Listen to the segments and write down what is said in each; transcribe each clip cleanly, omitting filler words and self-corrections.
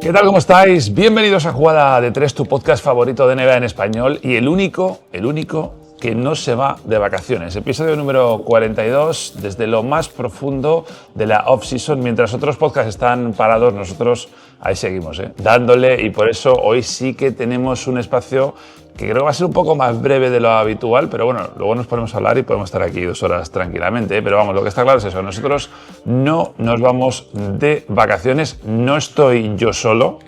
¿Qué tal? ¿Cómo estáis? Bienvenidos a Jugada de Tres, tu podcast favorito de NBA en español y el único que no se va de vacaciones. Episodio número 42, desde lo más profundo de la off-season. Mientras otros podcasts están parados, nosotros ahí seguimos, dándole, y por eso hoy sí que tenemos un espacio que creo que va a ser un poco más breve de lo habitual, pero bueno, luego nos ponemos a hablar y podemos estar aquí 2 horas tranquilamente, pero vamos, lo que está claro es eso, nosotros no nos vamos de vacaciones, no estoy yo solo,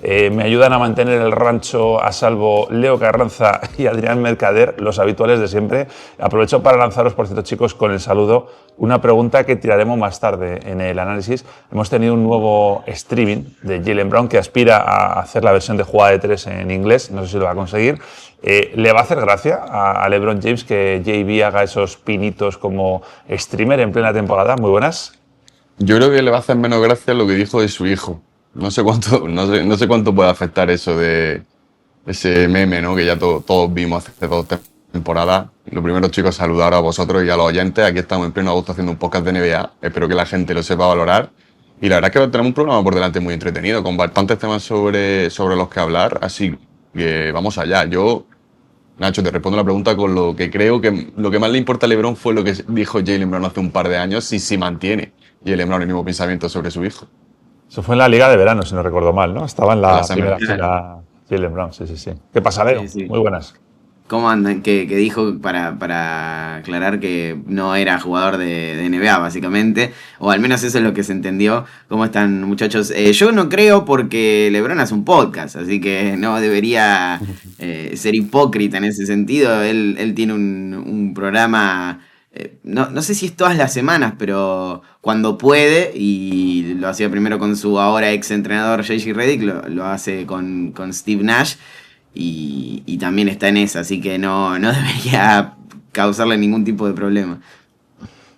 me ayudan a mantener el rancho a salvo Leo Carranza y Adrián Mercader, los habituales de siempre. Aprovecho para lanzaros, por cierto, chicos, con el saludo, una pregunta que tiraremos más tarde en el análisis. Hemos tenido un nuevo streaming de Jaylen Brown que aspira a hacer la versión de Jugada de Tres en inglés, no sé si lo va a conseguir. ¿Le va a hacer gracia a LeBron James que JB haga esos pinitos como streamer en plena temporada? Muy buenas. Yo creo que le va a hacer menos gracia lo que dijo de su hijo. No sé cuánto puede afectar eso de ese meme, ¿no? Que ya todos vimos hace 2 temporadas. Lo primero, chicos, saludar a vosotros y a los oyentes. Aquí estamos en pleno agosto haciendo un podcast de NBA. Espero que la gente lo sepa valorar. Y la verdad es que tenemos un programa por delante muy entretenido, con bastantes temas sobre los que hablar. Así que vamos allá. Yo, Nacho, te respondo la pregunta con lo que creo que lo que más le importa a LeBron fue lo que dijo Jaylen Brown hace un par de años, si mantiene Jaylen Brown el mismo pensamiento sobre su hijo. Eso fue en la Liga de Verano, si no recuerdo mal, ¿no? Estaba en la primera fila Jaylen Brown, sí. ¿Qué pasa, Leo? Sí. Muy buenas. ¿Cómo andan? Que dijo para aclarar que no era jugador de NBA, básicamente. O al menos eso es lo que se entendió. ¿Cómo están, muchachos? Yo no creo, porque LeBron hace un podcast, así que no debería ser hipócrita en ese sentido. Él tiene un programa, no sé si es todas las semanas, pero cuando puede, y lo hacía primero con su ahora ex entrenador J.J. Redick, lo hace con Steve Nash. Y también está en esa, así que no debería causarle ningún tipo de problema.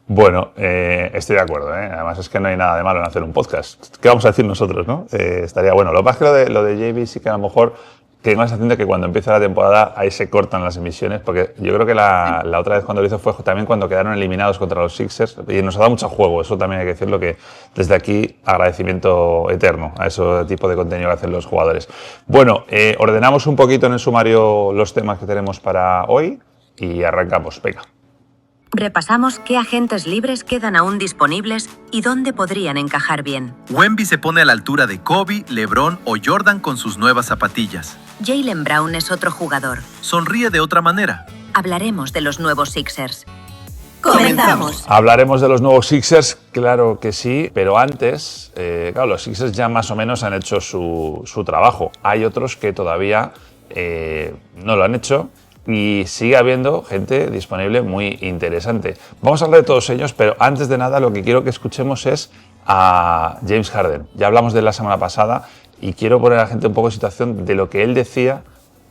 Bueno, estoy de acuerdo, Además es que no hay nada de malo en hacer un podcast. ¿Qué vamos a decir nosotros, no? Estaría bueno. Lo que pasa es que lo de JB sí que a lo mejor tengo la sensación de que cuando empieza la temporada ahí se cortan las emisiones, porque yo creo que la otra vez cuando lo hizo fue también cuando quedaron eliminados contra los Sixers, y nos ha dado mucho juego, eso también hay que decirlo, que desde aquí agradecimiento eterno a ese tipo de contenido que hacen los jugadores. Bueno, ordenamos un poquito en el sumario los temas que tenemos para hoy y arrancamos, venga. Repasamos qué agentes libres quedan aún disponibles y dónde podrían encajar bien. Wemby se pone a la altura de Kobe, LeBron o Jordan con sus nuevas zapatillas. Jaylen Brown es otro jugador. Sonríe de otra manera. Hablaremos de los nuevos Sixers. ¡Comenzamos! Hablaremos de los nuevos Sixers, claro que sí, pero antes, claro, los Sixers ya más o menos han hecho su trabajo. Hay otros que todavía no lo han hecho. Y sigue habiendo gente disponible muy interesante. Vamos a hablar de todos ellos, pero antes de nada lo que quiero que escuchemos es a James Harden. Ya hablamos de él la semana pasada y quiero poner a la gente un poco en situación de lo que él decía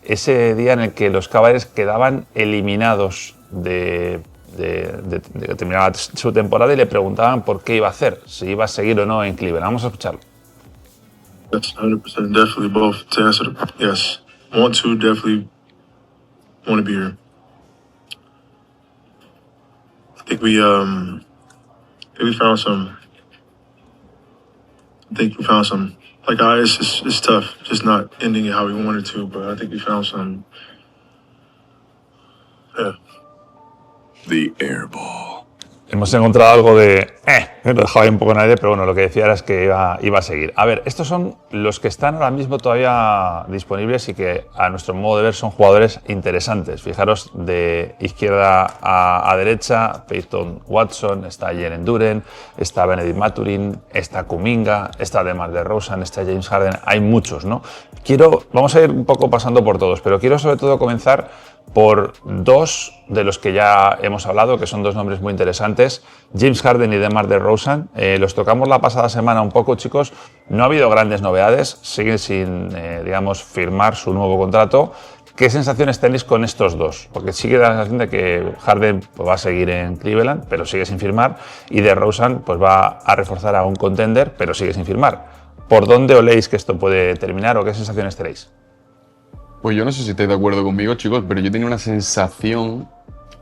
ese día en el que los Cavaliers quedaban eliminados de terminar su temporada y le preguntaban por qué iba a hacer, si iba a seguir o no en Cleveland. Vamos a escucharlo. Yes, 100%, definitely both. To answer yes, want to definitely. Want to be here. I think we found some. Like, it's tough, just not ending it how we wanted to. But I think we found some. Yeah. The air ball. Hemos encontrado algo de... lo dejaba ahí un poco en aire, pero bueno, lo que decía era que iba a seguir. A ver, estos son los que están ahora mismo todavía disponibles y que a nuestro modo de ver son jugadores interesantes. Fijaros, de izquierda a derecha, Peyton Watson, está Jalen Duren, está Benedict Mathurin, está Kuminga, está DeMar DeRozan, está James Harden. Hay muchos, ¿no? Vamos a ir un poco pasando por todos, pero quiero sobre todo comenzar por 2 de los que ya hemos hablado, que son 2 nombres muy interesantes, James Harden y DeMar DeRozan. Los tocamos la pasada semana un poco, chicos. No ha habido grandes novedades, siguen sin, firmar su nuevo contrato. ¿Qué sensaciones tenéis con estos 2? Porque sí que da la sensación de que Harden va a seguir en Cleveland, pero sigue sin firmar, y DeRozan pues va a reforzar a un contender, pero sigue sin firmar. ¿Por dónde oléis que esto puede terminar o qué sensaciones tenéis? Pues yo no sé si estáis de acuerdo conmigo, chicos, pero yo tenía una sensación,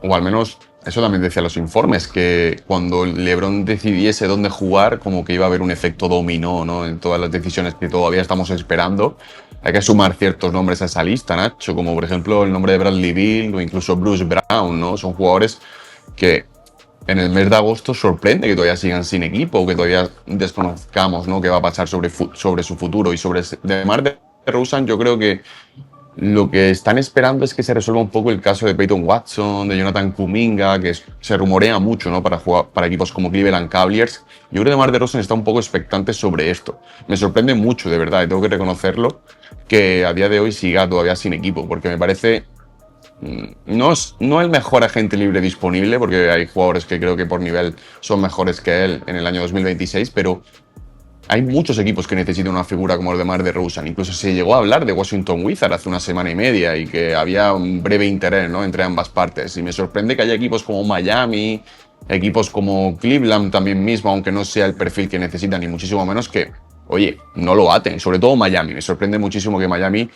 o al menos eso también decían los informes, que cuando LeBron decidiese dónde jugar, como que iba a haber un efecto dominó, ¿no? En todas las decisiones que todavía estamos esperando. Hay que sumar ciertos nombres a esa lista, Nacho, como por ejemplo el nombre de Bradley Beal o incluso Bruce Brown, ¿no? Son jugadores que en el mes de agosto sorprende que todavía sigan sin equipo, o que todavía desconozcamos, ¿no?, qué va a pasar sobre su futuro. Y sobre DeMar DeRozan, yo creo que lo que están esperando es que se resuelva un poco el caso de Peyton Watson, de Jonathan Kuminga, que se rumorea mucho, ¿no?, para jugar para equipos como Cleveland Cavaliers. Yo creo que DeMar DeRozan está un poco expectante sobre esto. Me sorprende mucho, de verdad, y tengo que reconocerlo, que a día de hoy siga todavía sin equipo, porque me parece no el mejor agente libre disponible, porque hay jugadores que creo que por nivel son mejores que él en el año 2026, pero hay muchos equipos que necesitan una figura como el de DeMar DeRozan. Incluso se llegó a hablar de Washington Wizards hace una semana y media y que había un breve interés, ¿no?, entre ambas partes. Y me sorprende que haya equipos como Miami, equipos como Cleveland también mismo, aunque no sea el perfil que necesitan, ni muchísimo menos, que, oye, no lo aten. Sobre todo Miami. Me sorprende muchísimo que Miami,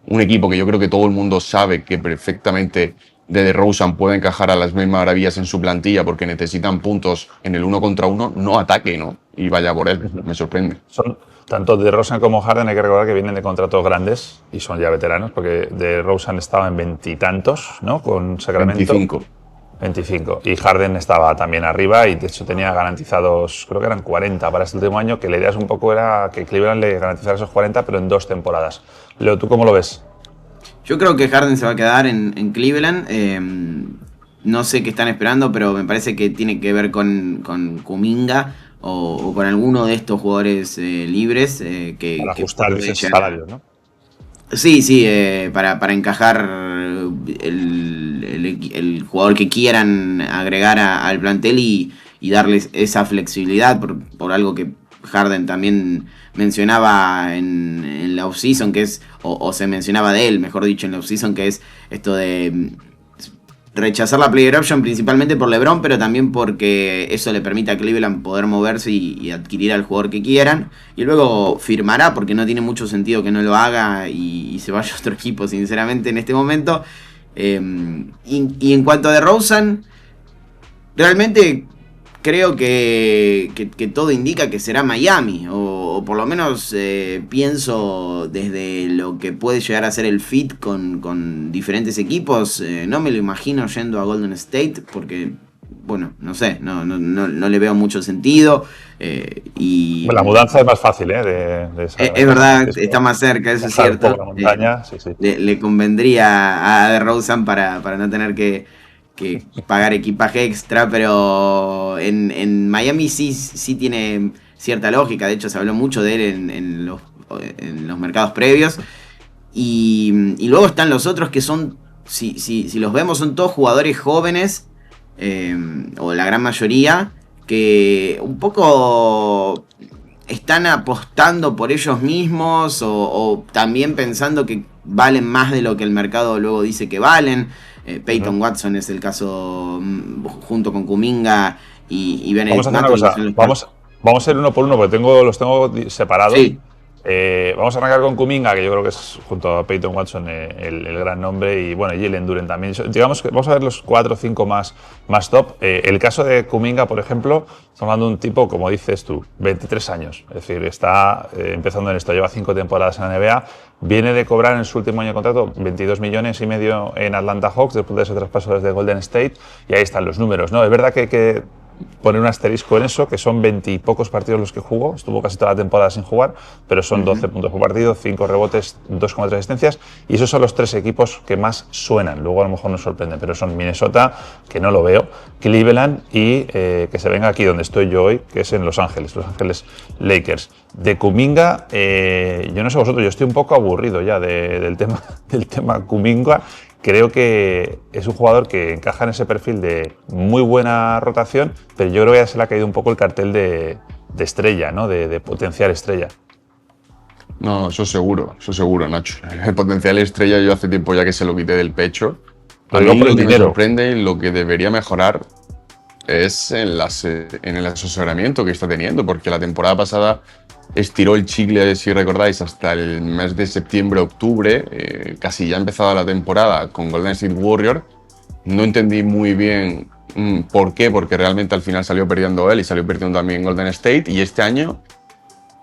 un equipo que yo creo que todo el mundo sabe que perfectamente de DeRozan puede encajar a las mismas maravillas en su plantilla porque necesitan puntos en el 1 contra 1, no ataque, ¿no?, y vaya por él. Me sorprende. Son tanto DeRozan como Harden, hay que recordar que vienen de contratos grandes y son ya veteranos, porque DeRozan estaba en 20 y tantos, ¿no?, con Sacramento. 25. Y Harden estaba también arriba y de hecho tenía garantizados, creo que eran 40 para este último año, que la idea es un poco era que Cleveland le garantizara esos 40, pero en 2 temporadas. Leo, ¿tú cómo lo ves? Yo creo que Harden se va a quedar en Cleveland. No sé qué están esperando, pero me parece que tiene que ver con Kuminga o con alguno de estos jugadores libres. Para ajustar ese salario, ¿no? Sí, para encajar el jugador que quieran agregar al plantel y darles esa flexibilidad por algo que Harden también mencionaba en la offseason, que es, o se mencionaba de él, mejor dicho, en la offseason, que es esto de rechazar la player option principalmente por LeBron, pero también porque eso le permite a Cleveland poder moverse y adquirir al jugador que quieran, y luego firmará, porque no tiene mucho sentido que no lo haga y se vaya a otro equipo, sinceramente, en este momento. Y en cuanto a DeRozan, realmente creo que todo indica que será Miami, o por lo menos pienso desde lo que puede llegar a ser el fit con diferentes equipos. No me lo imagino yendo a Golden State porque, bueno, no sé, no le veo mucho sentido. Y bueno, la mudanza es más fácil, ¿eh? Es verdad, está más cerca, eso es cierto. La montaña, sí. Le convendría a DeRozan para no tener que pagar equipaje extra, pero en Miami sí tiene cierta lógica. De hecho, se habló mucho de él en los mercados previos. Y luego están los otros que son, si los vemos, son todos jugadores jóvenes, o la gran mayoría, que un poco están apostando por ellos mismos o también pensando que valen más de lo que el mercado luego dice que valen. Peyton Watson es el caso, junto con Kuminga y Benedict Vamos a hacer una cosa, vamos a ir uno por uno porque los tengo separados. Sí. Vamos a arrancar con Kuminga, que yo creo que es, junto a Peyton Watson, el gran nombre, y bueno, Jalen Duren también. Digamos que vamos a ver los 4 o 5 más top. El caso de Kuminga, por ejemplo, estamos hablando de un tipo, como dices tú, 23 años. Es decir, está empezando en esto, lleva 5 temporadas en la NBA, viene de cobrar en su último año de contrato 22,5 millones en Atlanta Hawks, después de ese traspaso desde Golden State, y ahí están los números, ¿no? Es verdad que hay que poner un asterisco en eso, que son 20 y pocos partidos los que jugó, estuvo casi toda la temporada sin jugar, pero son 12 puntos por partido, 5 rebotes, 2,3 asistencias, y esos son los 3 equipos que más suenan. Luego a lo mejor nos sorprenden, pero son Minnesota, que no lo veo, Cleveland y que se venga aquí donde estoy yo hoy, que es en Los Ángeles Lakers. De Kuminga, yo no sé vosotros, yo estoy un poco aburrido ya del tema Kuminga. Creo que es un jugador que encaja en ese perfil de muy buena rotación, pero yo creo que ya se le ha caído un poco el cartel de estrella, ¿no? De potencial estrella. No, eso seguro, Nacho. El potencial estrella yo hace tiempo ya que se lo quité del pecho. A mí lo que me sorprende y lo que debería mejorar es en el asesoramiento que está teniendo, porque la temporada pasada estiró el chicle, si recordáis, hasta el mes de septiembre-octubre, casi ya empezada la temporada con Golden State Warriors. No entendí muy bien ¿Por qué? Porque realmente al final salió perdiendo él y salió perdiendo también Golden State. Y este año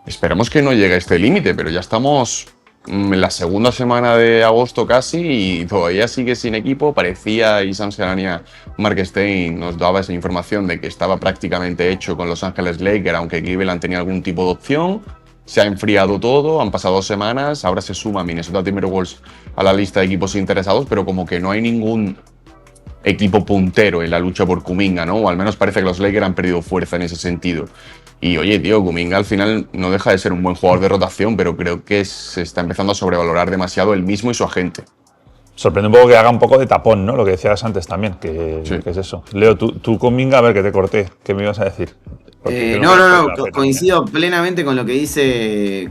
esperemos que no llegue a este límite, pero ya estamos en la segunda semana de agosto casi y todavía sigue sin equipo. Parecía, y Sam Serania, Mark Stein nos daba esa información de que estaba prácticamente hecho con Los Ángeles Lakers, aunque Cleveland tenía algún tipo de opción. Se ha enfriado todo, han pasado 2 semanas, ahora se suma Minnesota Timberwolves a la lista de equipos interesados, pero como que no hay ningún equipo puntero en la lucha por Kuminga, ¿no? O al menos parece que los Lakers han perdido fuerza en ese sentido. Y oye, tío, Kuminga al final no deja de ser un buen jugador de rotación, pero creo que se está empezando a sobrevalorar demasiado él mismo y su agente. Sorprende un poco que haga un poco de tapón, ¿no? Lo que decías antes también, que es eso. Leo, tú Kuminga, a ver, que te corté, ¿qué me ibas a decir? No, coincido plenamente con lo que dice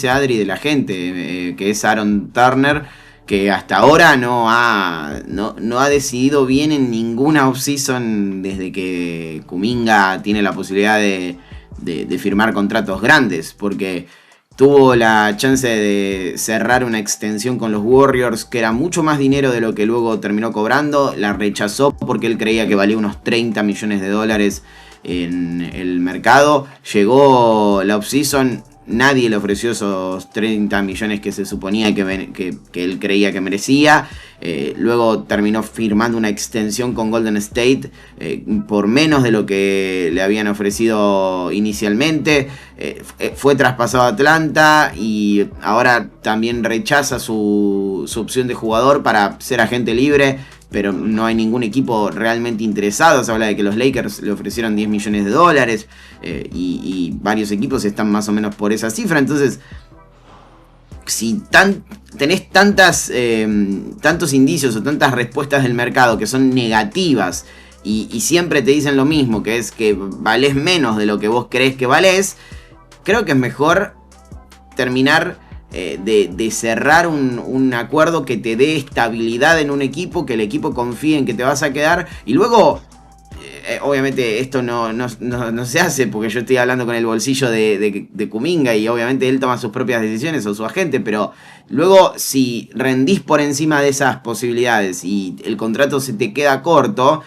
Adri de la gente, que es Aaron Turner, que hasta ahora no ha decidido bien en ninguna offseason desde que Kuminga tiene la posibilidad de firmar contratos grandes, porque tuvo la chance de cerrar una extensión con los Warriors que era mucho más dinero de lo que luego terminó cobrando, la rechazó porque él creía que valía unos $30 millones en el mercado. Llegó la offseason, nadie le ofreció esos 30 millones que se suponía que él creía que merecía. Luego terminó firmando una extensión con Golden State por menos de lo que le habían ofrecido inicialmente. Fue traspasado a Atlanta y ahora también rechaza su opción de jugador para ser agente libre, pero no hay ningún equipo realmente interesado. Se habla de que los Lakers le ofrecieron $10 millones y varios equipos están más o menos por esa cifra. Entonces, si tenés tantos indicios o tantas respuestas del mercado que son negativas y siempre te dicen lo mismo, que es que valés menos de lo que vos creés que valés, creo que es mejor terminar de cerrar un acuerdo que te dé estabilidad en un equipo, que el equipo confíe en que te vas a quedar. Y luego, obviamente esto no se hace porque yo estoy hablando con el bolsillo de Kuminga y obviamente él toma sus propias decisiones o su agente, pero luego si rendís por encima de esas posibilidades y el contrato se te queda corto,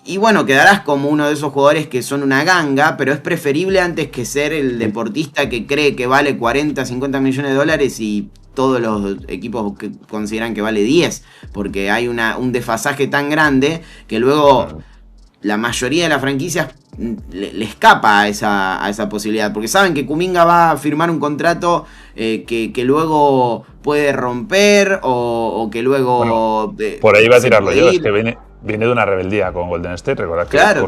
y bueno, quedarás como uno de esos jugadores que son una ganga, pero es preferible antes que ser el deportista que cree que vale 40, 50 millones de dólares y todos los equipos que consideran que vale 10, porque hay un desfasaje tan grande que luego la mayoría de las franquicias le escapa a esa posibilidad, porque saben que Kuminga va a firmar un contrato que luego puede romper o que luego... Bueno, por ahí va a tirarlo yo, es que viene de una rebeldía con Golden State, recordad que claro,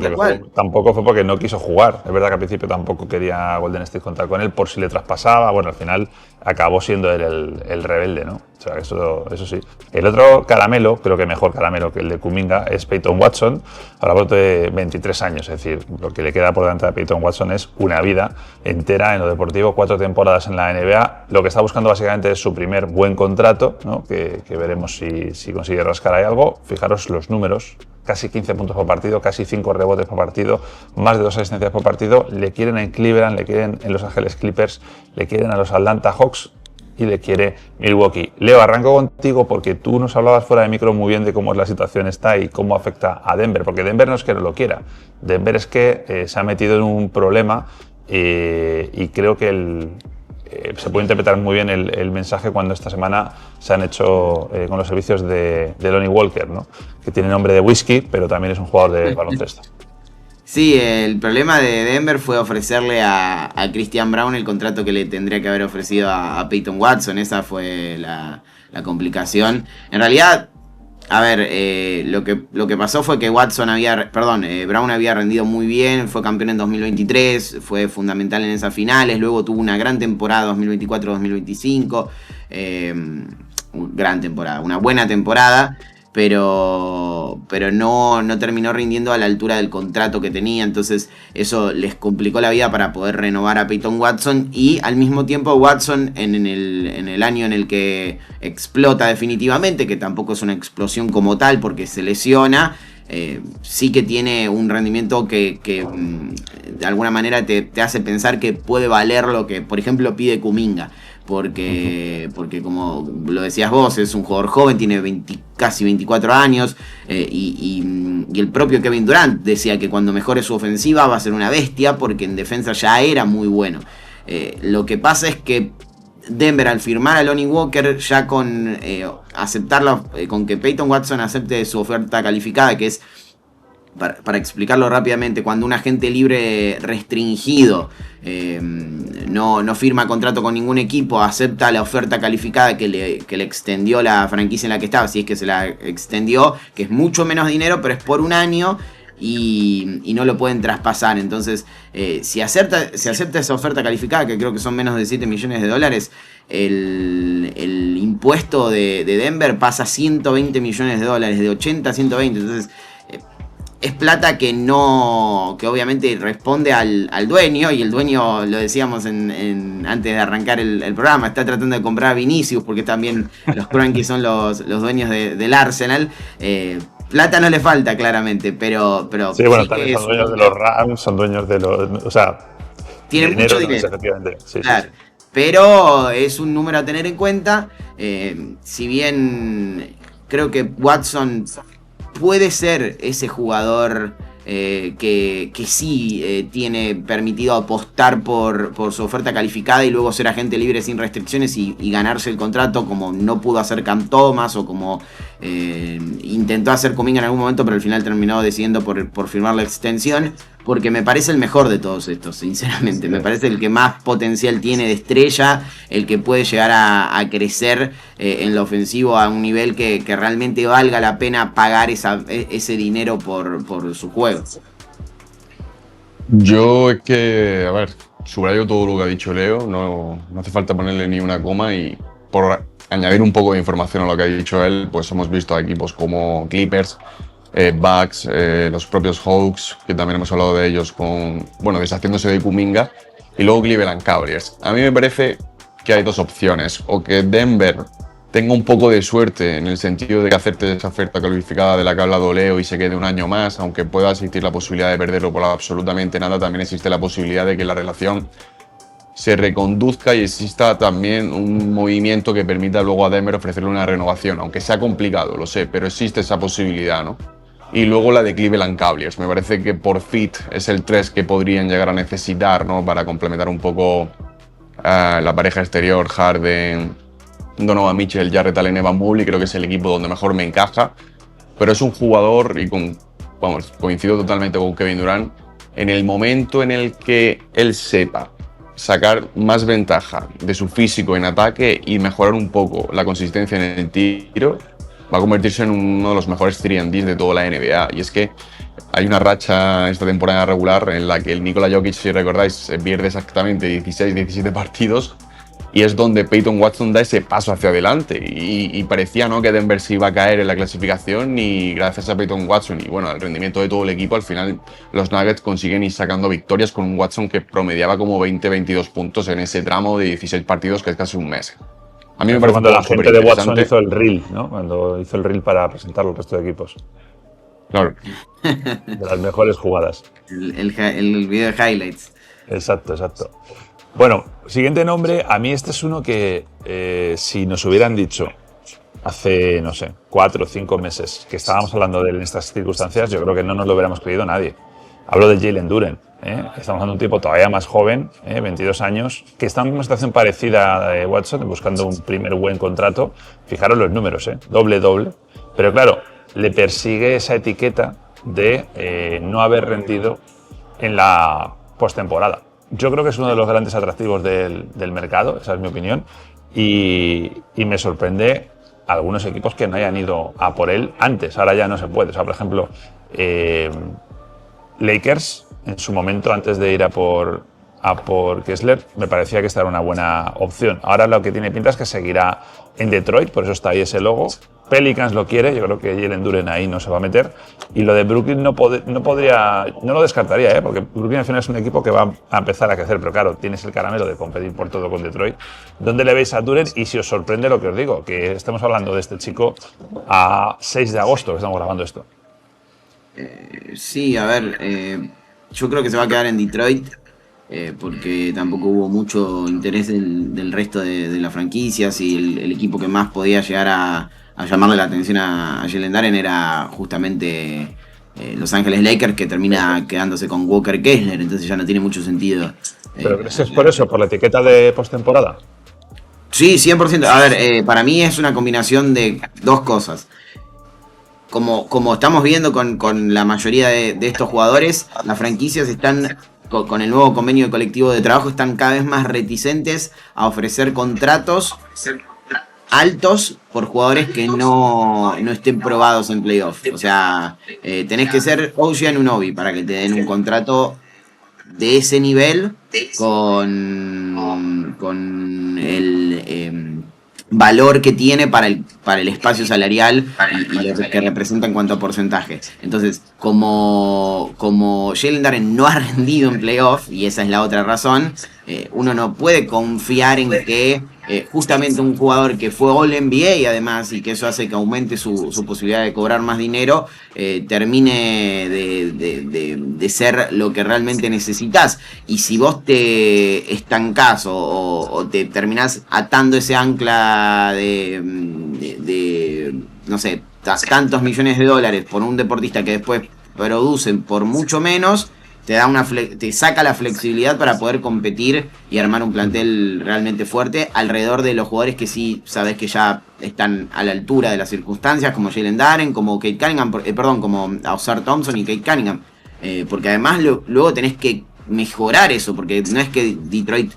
tampoco fue porque no quiso jugar. Es verdad que al principio tampoco quería Golden State contar con él por si le traspasaba. Bueno, al final acabó siendo él el rebelde, ¿no? O sea, eso sí. El otro caramelo, creo que mejor caramelo que el de Kuminga, es Peyton Watson. Ahora de 23 años, es decir, lo que le queda por delante de Peyton Watson es una vida entera en lo deportivo, 4 temporadas en la NBA. Lo que está buscando básicamente es su primer buen contrato, ¿no? Que veremos si consigue rascar ahí algo. Fijaros los números. Casi 15 puntos por partido, casi 5 rebotes por partido, más de 2 asistencias por partido. Le quieren en Cleveland, le quieren en Los Ángeles Clippers, le quieren a los Atlanta Hawks y le quiere Milwaukee. Leo, arranco contigo porque tú nos hablabas fuera de micro muy bien de cómo la situación está y cómo afecta a Denver, porque Denver no es que no lo quiera, Denver es que se ha metido en un problema y creo que se puede interpretar muy bien el mensaje cuando esta semana se han hecho con los servicios de Lonnie Walker, ¿no? Que tiene nombre de whisky, pero también es un jugador de baloncesto. Sí, el problema de Denver fue ofrecerle a Christian Braun el contrato que le tendría que haber ofrecido a Peyton Watson. Esa fue la complicación. En realidad, a ver, lo que pasó fue que Braun había rendido muy bien, fue campeón en 2023, fue fundamental en esas finales, luego tuvo una gran temporada 2024-2025, gran temporada, una buena temporada, pero no terminó rindiendo a la altura del contrato que tenía, entonces eso les complicó la vida para poder renovar a Peyton Watson, y al mismo tiempo Watson en el año en el que explota definitivamente, que tampoco es una explosión como tal porque se lesiona, sí que tiene un rendimiento que de alguna manera te hace pensar que puede valer lo que, por ejemplo, pide Kuminga. porque como lo decías vos, es un jugador joven, tiene casi 24 años, y el propio Kevin Durant decía que cuando mejore su ofensiva va a ser una bestia, porque en defensa ya era muy bueno. Lo que pasa es que Denver, al firmar a Lonnie Walker, ya con aceptarlo, con que Peyton Watson acepte su oferta calificada, que es, para explicarlo rápidamente, cuando un agente libre restringido no firma contrato con ningún equipo, acepta la oferta calificada que le extendió la franquicia en la que estaba, si es que se la extendió, que es mucho menos dinero, pero es por un año. Y no lo pueden traspasar. Entonces, si acepta esa oferta calificada, que creo que son menos de $7 millones, el impuesto de Denver pasa a $120 millones, de 80 a 120. Entonces, es plata que obviamente responde al dueño, y el dueño, lo decíamos antes de arrancar el programa, está tratando de comprar a Vinicius, porque también los Kroenke son los dueños del Arsenal. Plata no le falta, claramente, pero sí, bueno, también son dueños de los Rams, son dueños de los... O sea, tienen mucho dinero. Efectivamente. Sí, claro. Sí. Pero es un número a tener en cuenta. Si bien creo que Watson puede ser ese jugador que sí tiene permitido apostar por su oferta calificada y luego ser agente libre sin restricciones y ganarse el contrato, como no pudo hacer Cam Thomas, o como intentó hacer Kuminga en algún momento, pero al final terminó decidiendo por firmar la extensión, porque me parece el mejor de todos estos, sinceramente. Me parece el que más potencial tiene de estrella, el que puede llegar a crecer en lo ofensivo a un nivel que realmente valga la pena pagar ese dinero por su juego. Yo es que, a ver, subrayo todo lo que ha dicho Leo, no hace falta ponerle ni una coma, y por añadir un poco de información a lo que ha dicho él, pues hemos visto a equipos como Clippers, Bucks, los propios Hawks, que también hemos hablado de ellos, deshaciéndose de Kuminga, y luego Cleveland Cavaliers. A mí me parece que hay dos opciones: o que Denver tenga un poco de suerte en el sentido de que acepte esa oferta calificada de la que ha hablado Leo y se quede un año más, aunque pueda existir la posibilidad de perderlo por absolutamente nada, también existe la posibilidad de que la relación se reconduzca y exista también un movimiento que permita luego a Denver ofrecerle una renovación, aunque sea complicado, lo sé, pero existe esa posibilidad, ¿no? Y luego la de Cleveland Cavaliers. Me parece que por fit es el 3 que podrían llegar a necesitar, ¿no? Para complementar un poco la pareja exterior, Harden, Donovan Mitchell, Jarrett Allen, Evan Mobley. Creo que es el equipo donde mejor me encaja. Pero es un jugador, y coincido totalmente con Kevin Durant, en el momento en el que él sepa sacar más ventaja de su físico en ataque y mejorar un poco la consistencia en el tiro, va a convertirse en uno de los mejores 3&D de toda la NBA. Y es que hay una racha esta temporada regular en la que el Nikola Jokic, si recordáis, pierde exactamente 16-17 partidos, y es donde Peyton Watson da ese paso hacia adelante, y parecía, ¿no?, que Denver se iba a caer en la clasificación, y gracias a Peyton Watson y bueno, al rendimiento de todo el equipo, al final los Nuggets consiguen ir sacando victorias con un Watson que promediaba como 20-22 puntos en ese tramo de 16 partidos, que es casi un mes. A mí me parece cuando la gente de Watson hizo el reel, ¿no? Cuando hizo el reel para presentar al resto de equipos. Claro. De las mejores jugadas. El video de highlights. Exacto. Bueno, siguiente nombre. A mí este es uno que si nos hubieran dicho hace, no sé, 4 o 5 meses que estábamos hablando de él en estas circunstancias, yo creo que no nos lo hubiéramos creído nadie. Hablo de Jalen Duren. Estamos hablando de un tipo todavía más joven, 22 años, que está en una situación parecida a de Watson, buscando un primer buen contrato. Fijaros los números, doble. Pero claro, le persigue esa etiqueta de no haber rendido en la postemporada. Yo creo que es uno de los grandes atractivos del mercado, esa es mi opinión, y me sorprende algunos equipos que no hayan ido a por él antes. Ahora ya no se puede. O sea, por ejemplo, Lakers, en su momento, antes de ir a por Kessler, me parecía que esta era una buena opción. Ahora lo que tiene pinta es que seguirá en Detroit, por eso está ahí ese logo. Pelicans lo quiere, yo creo que Jalen Duren ahí no se va a meter. Y lo de Brooklyn no lo descartaría, porque Brooklyn al final es un equipo que va a empezar a crecer, pero claro, tienes el caramelo de competir por todo con Detroit. ¿Dónde le veis a Duren? Y si os sorprende lo que os digo, que estamos hablando de este chico a 6 de agosto, que estamos grabando esto. Sí, a ver, yo creo que se va a quedar en Detroit. porque tampoco hubo mucho interés del resto de las franquicias y el equipo que más podía llegar a llamarle la atención a Jalen Duren era justamente Los Ángeles Lakers, que termina quedándose con Walker Kessler, entonces ya no tiene mucho sentido. ¿Pero crees que es por eso, por la etiqueta de postemporada? Sí, 100%. A ver, para mí es una combinación de dos cosas. Como estamos viendo con la mayoría de estos jugadores, las franquicias están, con el nuevo convenio colectivo de trabajo, están cada vez más reticentes a ofrecer contratos altos por jugadores que no estén probados en playoff. O sea, tenés que ser OG Anunoby para que te den un contrato de ese nivel con el valor que tiene para el espacio salarial y lo que representa en cuanto a porcentaje. Entonces, como Jalen Duren no ha rendido en playoff, y esa es la otra razón, uno no puede confiar en que justamente un jugador que fue All NBA además, y que eso hace que aumente su posibilidad de cobrar más dinero, termine de ser lo que realmente necesitas. Y si vos te estancás o te terminás atando ese ancla de no sé, tantos millones de dólares por un deportista que después producen por mucho menos, te saca la flexibilidad para poder competir y armar un plantel realmente fuerte alrededor de los jugadores que sí sabes que ya están a la altura de las circunstancias, como Jalen Duren, como Cade Cunningham, como Ausar Thompson y Cade Cunningham, porque además luego tenés que mejorar eso, porque no es que Detroit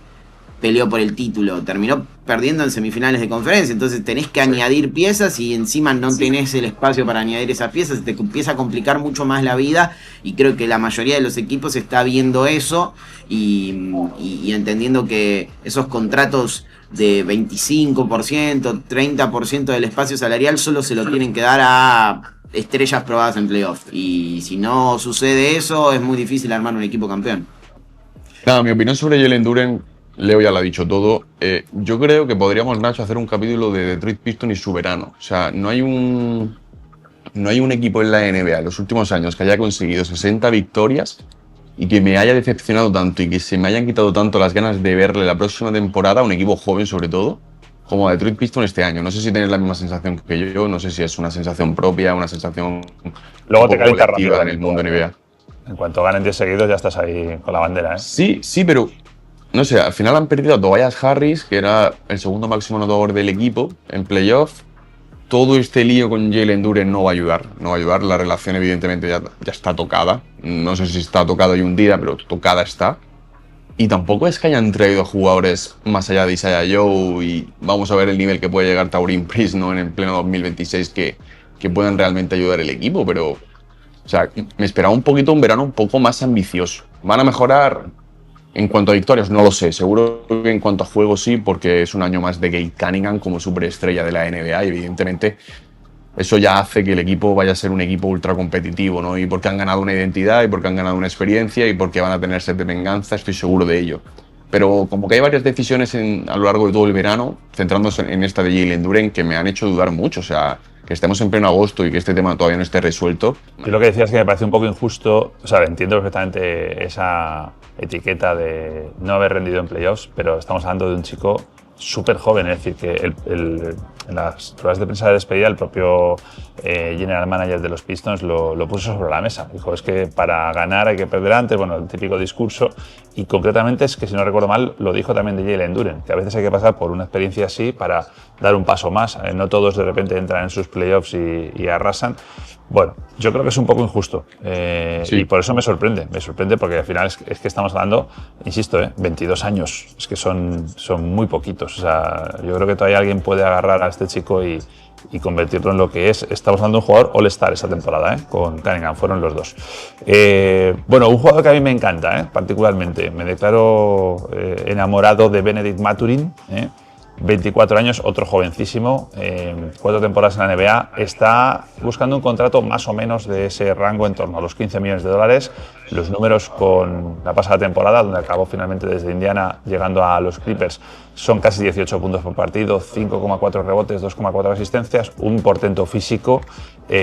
peleó por el título, terminó perdiendo en semifinales de conferencia, entonces tenés que añadir piezas y encima no tenés el espacio para añadir esas piezas, te empieza a complicar mucho más la vida, y creo que la mayoría de los equipos está viendo eso y entendiendo que esos contratos de 25%, 30% del espacio salarial solo se lo tienen que dar a estrellas probadas en playoff, y si no sucede eso es muy difícil armar un equipo campeón. Nada, mi opinión sobre Jalen Duren, Leo ya lo ha dicho todo. Yo creo que podríamos, Nacho, hacer un capítulo de Detroit Pistons y su verano. O sea, no hay un equipo en la NBA en los últimos años que haya conseguido 60 victorias y que me haya decepcionado tanto y que se me hayan quitado tanto las ganas de verle la próxima temporada, un equipo joven sobre todo, como a Detroit Pistons este año. No sé si tenéis la misma sensación que yo, no sé si es una sensación propia, una sensación luego te calienta rápido en el mundo NBA. En cuanto ganen 10 seguidos ya estás ahí con la bandera, ¿eh? Sí, pero no sé, al final han perdido a Tobias Harris, que era el segundo máximo anotador del equipo en playoff. Todo este lío con Jalen Duren no va a ayudar. La relación evidentemente ya está tocada. No sé si está tocada y hundida, pero tocada está. Y tampoco es que hayan traído jugadores más allá de Isaiah Joe y vamos a ver el nivel que puede llegar Taurean Prince, ¿no?, en el pleno 2026 que puedan realmente ayudar el equipo, pero o sea, me esperaba un verano un poco más ambicioso. ¿Van a mejorar en cuanto a victorias? No lo sé, seguro que en cuanto a juego sí, porque es un año más de Cade Cunningham como superestrella de la NBA y evidentemente eso ya hace que el equipo vaya a ser un equipo ultra competitivo, ¿no? Y porque han ganado una identidad y porque han ganado una experiencia y porque van a tener sed de venganza, estoy seguro de ello. Pero como que hay varias decisiones a lo largo de todo el verano, centrándose en esta de Jalen Duren, que me han hecho dudar mucho. O sea, que estemos en pleno agosto y que este tema todavía no esté resuelto. Yo lo que decía es que me parece un poco injusto, o sea, entiendo perfectamente esa etiqueta de no haber rendido en playoffs, pero estamos hablando de un chico súper joven, es decir, que en las pruebas de prensa de despedida el propio general manager de los Pistons lo puso sobre la mesa. Dijo, es que para ganar hay que perder antes, bueno, el típico discurso, y concretamente es que, si no recuerdo mal, lo dijo también de Jalen Duren, que a veces hay que pasar por una experiencia así para dar un paso más. No todos de repente entran en sus playoffs y arrasan. Bueno, yo creo que es un poco injusto Sí. y por eso me sorprende porque al final es que estamos hablando, insisto, 22 años, es que son muy poquitos. O sea, yo creo que todavía alguien puede agarrar a este chico y convertirlo en lo que es. Estamos hablando de un jugador All-Star esa temporada, con Cunningham, fueron los dos. Bueno, un jugador que a mí me encanta, particularmente, me declaro enamorado de Benedict Mathurin, 24 años, otro jovencísimo, 4 temporadas en la NBA, está buscando un contrato más o menos de ese rango, en torno a los 15 millones de dólares. Los números con la pasada temporada, donde acabó finalmente desde Indiana, llegando a los Clippers, son casi 18 puntos por partido, 5,4 rebotes, 2,4 asistencias, un portento físico, y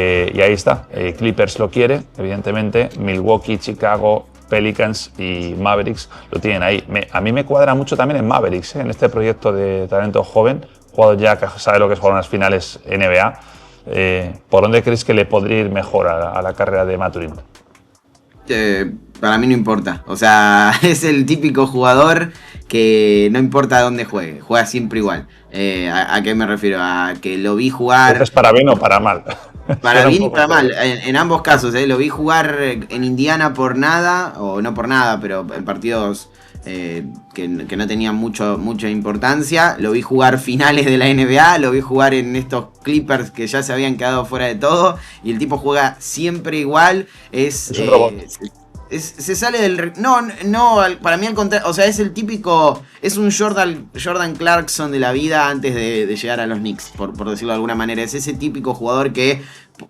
ahí está. Clippers lo quiere, evidentemente, Milwaukee, Chicago, Pelicans y Mavericks lo tienen ahí. A mí me cuadra mucho también en Mavericks, en este proyecto de talento joven, jugador ya que sabe lo que es jugar unas finales NBA. ¿Por dónde crees que le podría ir mejor a la carrera de Mathurin? Para mí no importa. O sea, es el típico jugador que no importa dónde juegue, juega siempre igual. ¿A qué me refiero? A que lo vi jugar... ¿Es para bien o para mal? Para bien y para mal, en ambos casos. Lo vi jugar en Indiana por nada, o no por nada, pero en partidos que no tenían mucha importancia. Lo vi jugar finales de la NBA, lo vi jugar en estos Clippers que ya se habían quedado fuera de todo. Y el tipo juega siempre igual. Es un robot. Se sale del... No, para mí al contrario, o sea, es el típico... Es un Jordan Clarkson de la vida antes de llegar a los Knicks, por decirlo de alguna manera. Es ese típico jugador que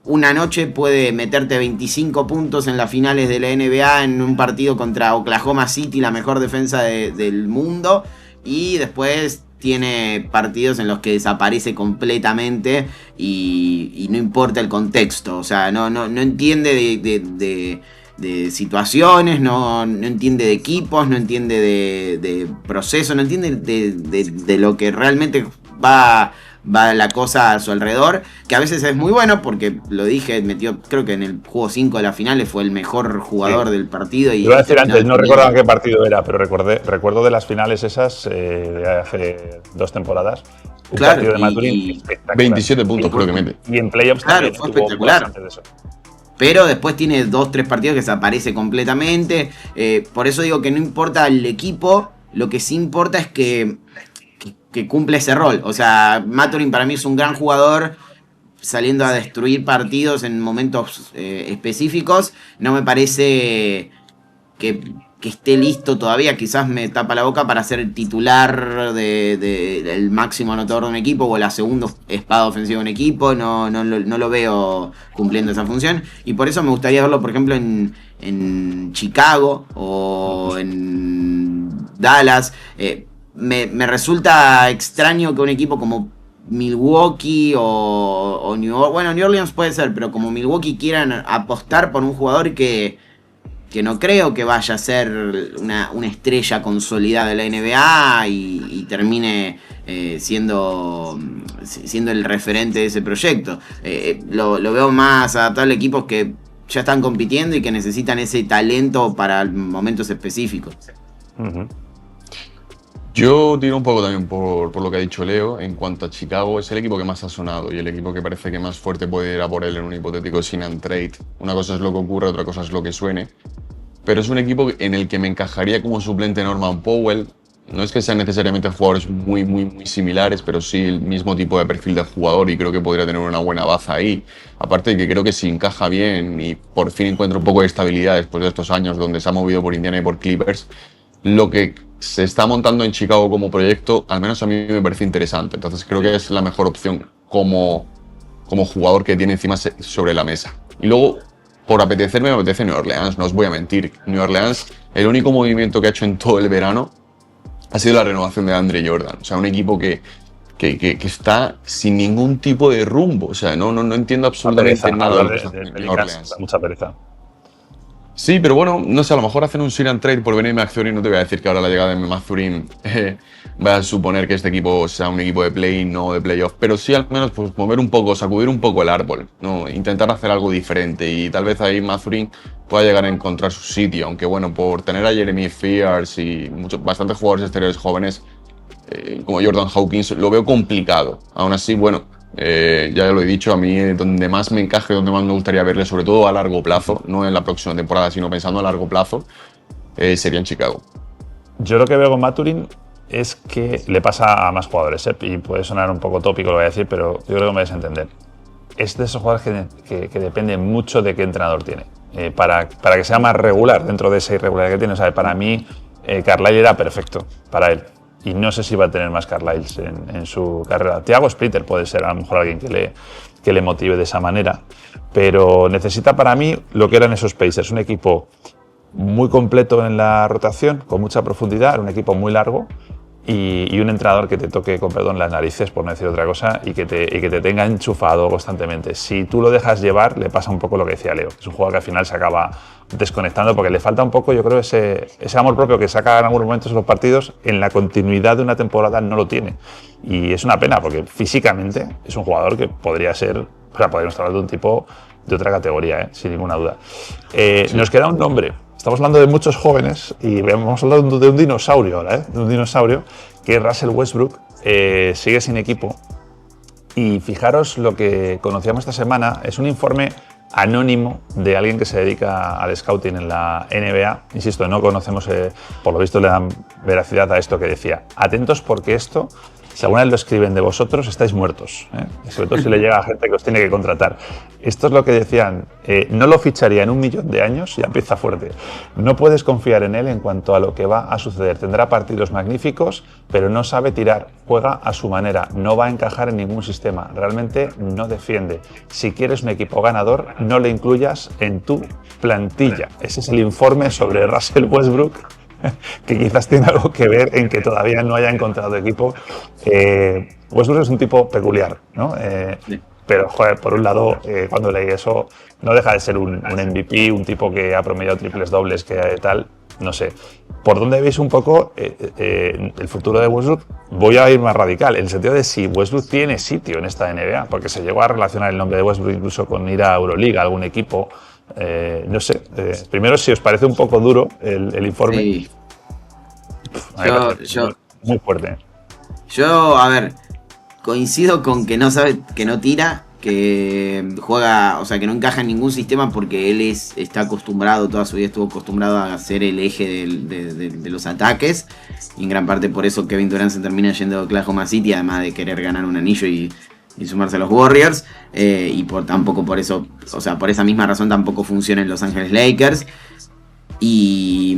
una noche puede meterte 25 puntos en las finales de la NBA en un partido contra Oklahoma City, la mejor defensa del mundo, y después tiene partidos en los que desaparece completamente y no importa el contexto. O sea, no entiende de situaciones, no entiende de equipos, no entiende de procesos, no entiende de lo que realmente va la cosa a su alrededor, que a veces es muy bueno, porque lo dije, metió, creo que en el juego 5 de las finales fue el mejor jugador del partido. Y iba a decir antes, no recordaba qué partido era, pero recuerdo de las finales esas de hace 2 temporadas. Un partido de Mathurin espectacular. 27 puntos creo que mete. Y en playoffs también fue espectacular. De eso. Pero después tiene 2-3 partidos que desaparece completamente. Por eso digo que no importa el equipo, lo que sí importa es que cumple ese rol. O sea, Mathurin para mí es un gran jugador saliendo a destruir partidos en momentos específicos. No me parece que esté listo todavía. Quizás me tapa la boca para ser el titular del máximo anotador de un equipo o la segunda espada ofensiva de un equipo. No lo veo cumpliendo esa función. Y por eso me gustaría verlo, por ejemplo, en Chicago o en Dallas. Me resulta extraño que un equipo como Milwaukee o New Orleans, bueno, New Orleans puede ser, pero como Milwaukee quieran apostar por un jugador que no creo que vaya a ser una estrella consolidada de la NBA y termine siendo el referente de ese proyecto. Lo veo más adaptable a equipos que ya están compitiendo y que necesitan ese talento para momentos específicos. Uh-huh. Yo tiro un poco también por lo que ha dicho Leo. En cuanto a Chicago, es el equipo que más ha sonado y el equipo que parece que más fuerte puede ir a por él en un hipotético sign and trade. Una cosa es lo que ocurre, otra cosa es lo que suene. Pero es un equipo en el que me encajaría como suplente Norman Powell. No es que sean necesariamente jugadores muy, muy, muy similares, pero sí el mismo tipo de perfil de jugador y creo que podría tener una buena baza ahí. Aparte de que creo que si encaja bien y por fin encuentra un poco de estabilidad después de estos años donde se ha movido por Indiana y por Clippers, lo que se está montando en Chicago como proyecto, al menos a mí me parece interesante. Entonces creo que es la mejor opción como jugador que tiene encima sobre la mesa. Y luego, por apetecerme, me apetece New Orleans, no os voy a mentir. New Orleans, el único movimiento que ha hecho en todo el verano ha sido la renovación de Andre Jordan. O sea, un equipo que está sin ningún tipo de rumbo. O sea, no entiendo absolutamente nada de New Orleans. Mucha pereza. Sí, pero bueno, no sé, a lo mejor hacen un sign and trade por venir Mathurin. No te voy a decir que ahora la llegada de Mathurin va a suponer que este equipo sea un equipo de play, no de playoff, pero sí al menos pues mover un poco, sacudir un poco el árbol, ¿no? Intentar hacer algo diferente y tal vez ahí Mathurin pueda llegar a encontrar su sitio, aunque bueno, por tener a Jeremy Fears y bastantes jugadores exteriores jóvenes como Jordan Hawkins, lo veo complicado. Aún así, bueno, ya lo he dicho, a mí donde más me encaje, donde más me gustaría verle, sobre todo a largo plazo, no en la próxima temporada, sino pensando a largo plazo, sería en Chicago. Yo lo que veo con Mathurin es que le pasa a más jugadores, y puede sonar un poco tópico lo que voy a decir, pero yo creo que me vais a entender. Es de esos jugadores que depende mucho de qué entrenador tiene, para que sea más regular dentro de esa irregularidad que tiene. O sea, para mí, Carlisle era perfecto para él. Y no sé si va a tener más Carlisle en su carrera. Thiago Splitter puede ser a lo mejor alguien que le motive de esa manera. Pero necesita para mí lo que eran esos Pacers. Un equipo muy completo en la rotación, con mucha profundidad, un equipo muy largo y un entrenador que te toque, con perdón, las narices, por no decir otra cosa, y que te tenga enchufado constantemente. Si tú lo dejas llevar, le pasa un poco lo que decía Leo. Es un jugador que al final se acaba desconectando porque le falta un poco, yo creo, ese amor propio que saca en algunos momentos en los partidos, en la continuidad de una temporada no lo tiene. Y es una pena porque físicamente es un jugador que podría ser, o sea, podríamos hablar de un tipo de otra categoría, sin ninguna duda. Nos queda un nombre. Estamos hablando de muchos jóvenes y vamos a hablar de un dinosaurio ahora, de un dinosaurio que es Russell Westbrook. Sigue sin equipo y fijaros lo que conocíamos esta semana, es un informe anónimo de alguien que se dedica al scouting en la NBA. Insisto, no conocemos, por lo visto le dan veracidad a esto que decía. Atentos porque esto, si alguna vez lo escriben de vosotros, estáis muertos, y sobre todo si le llega a gente que os tiene que contratar. Esto es lo que decían, no lo ficharía en 1.000.000 de años, ya empieza fuerte. No puedes confiar en él en cuanto a lo que va a suceder. Tendrá partidos magníficos, pero no sabe tirar, juega a su manera, no va a encajar en ningún sistema, realmente no defiende. Si quieres un equipo ganador, no le incluyas en tu plantilla. Ese es el informe sobre Russell Westbrook, que quizás tiene algo que ver en que todavía no haya encontrado equipo. Westbrook es un tipo peculiar, ¿no? Sí. Pero, joder, por un lado, cuando leí eso, no deja de ser un MVP, un tipo que ha promediado triples dobles, que tal, no sé. ¿Por dónde veis un poco el futuro de Westbrook? Voy a ir más radical, en el sentido de si Westbrook tiene sitio en esta NBA, porque se llegó a relacionar el nombre de Westbrook incluso con ir a Euroliga, algún equipo. No sé, primero si os parece un poco duro el informe. Sí. Muy fuerte. Yo, a ver, coincido con que no sabe, que no tira, que juega, o sea, que no encaja en ningún sistema porque él está acostumbrado, toda su vida estuvo acostumbrado a ser el eje de los ataques, y en gran parte por eso Kevin Durant se termina yendo a Oklahoma City, además de querer ganar un anillo y sumarse a los Warriors, y tampoco por eso, o sea, por esa misma razón tampoco funciona en Los Ángeles Lakers. Y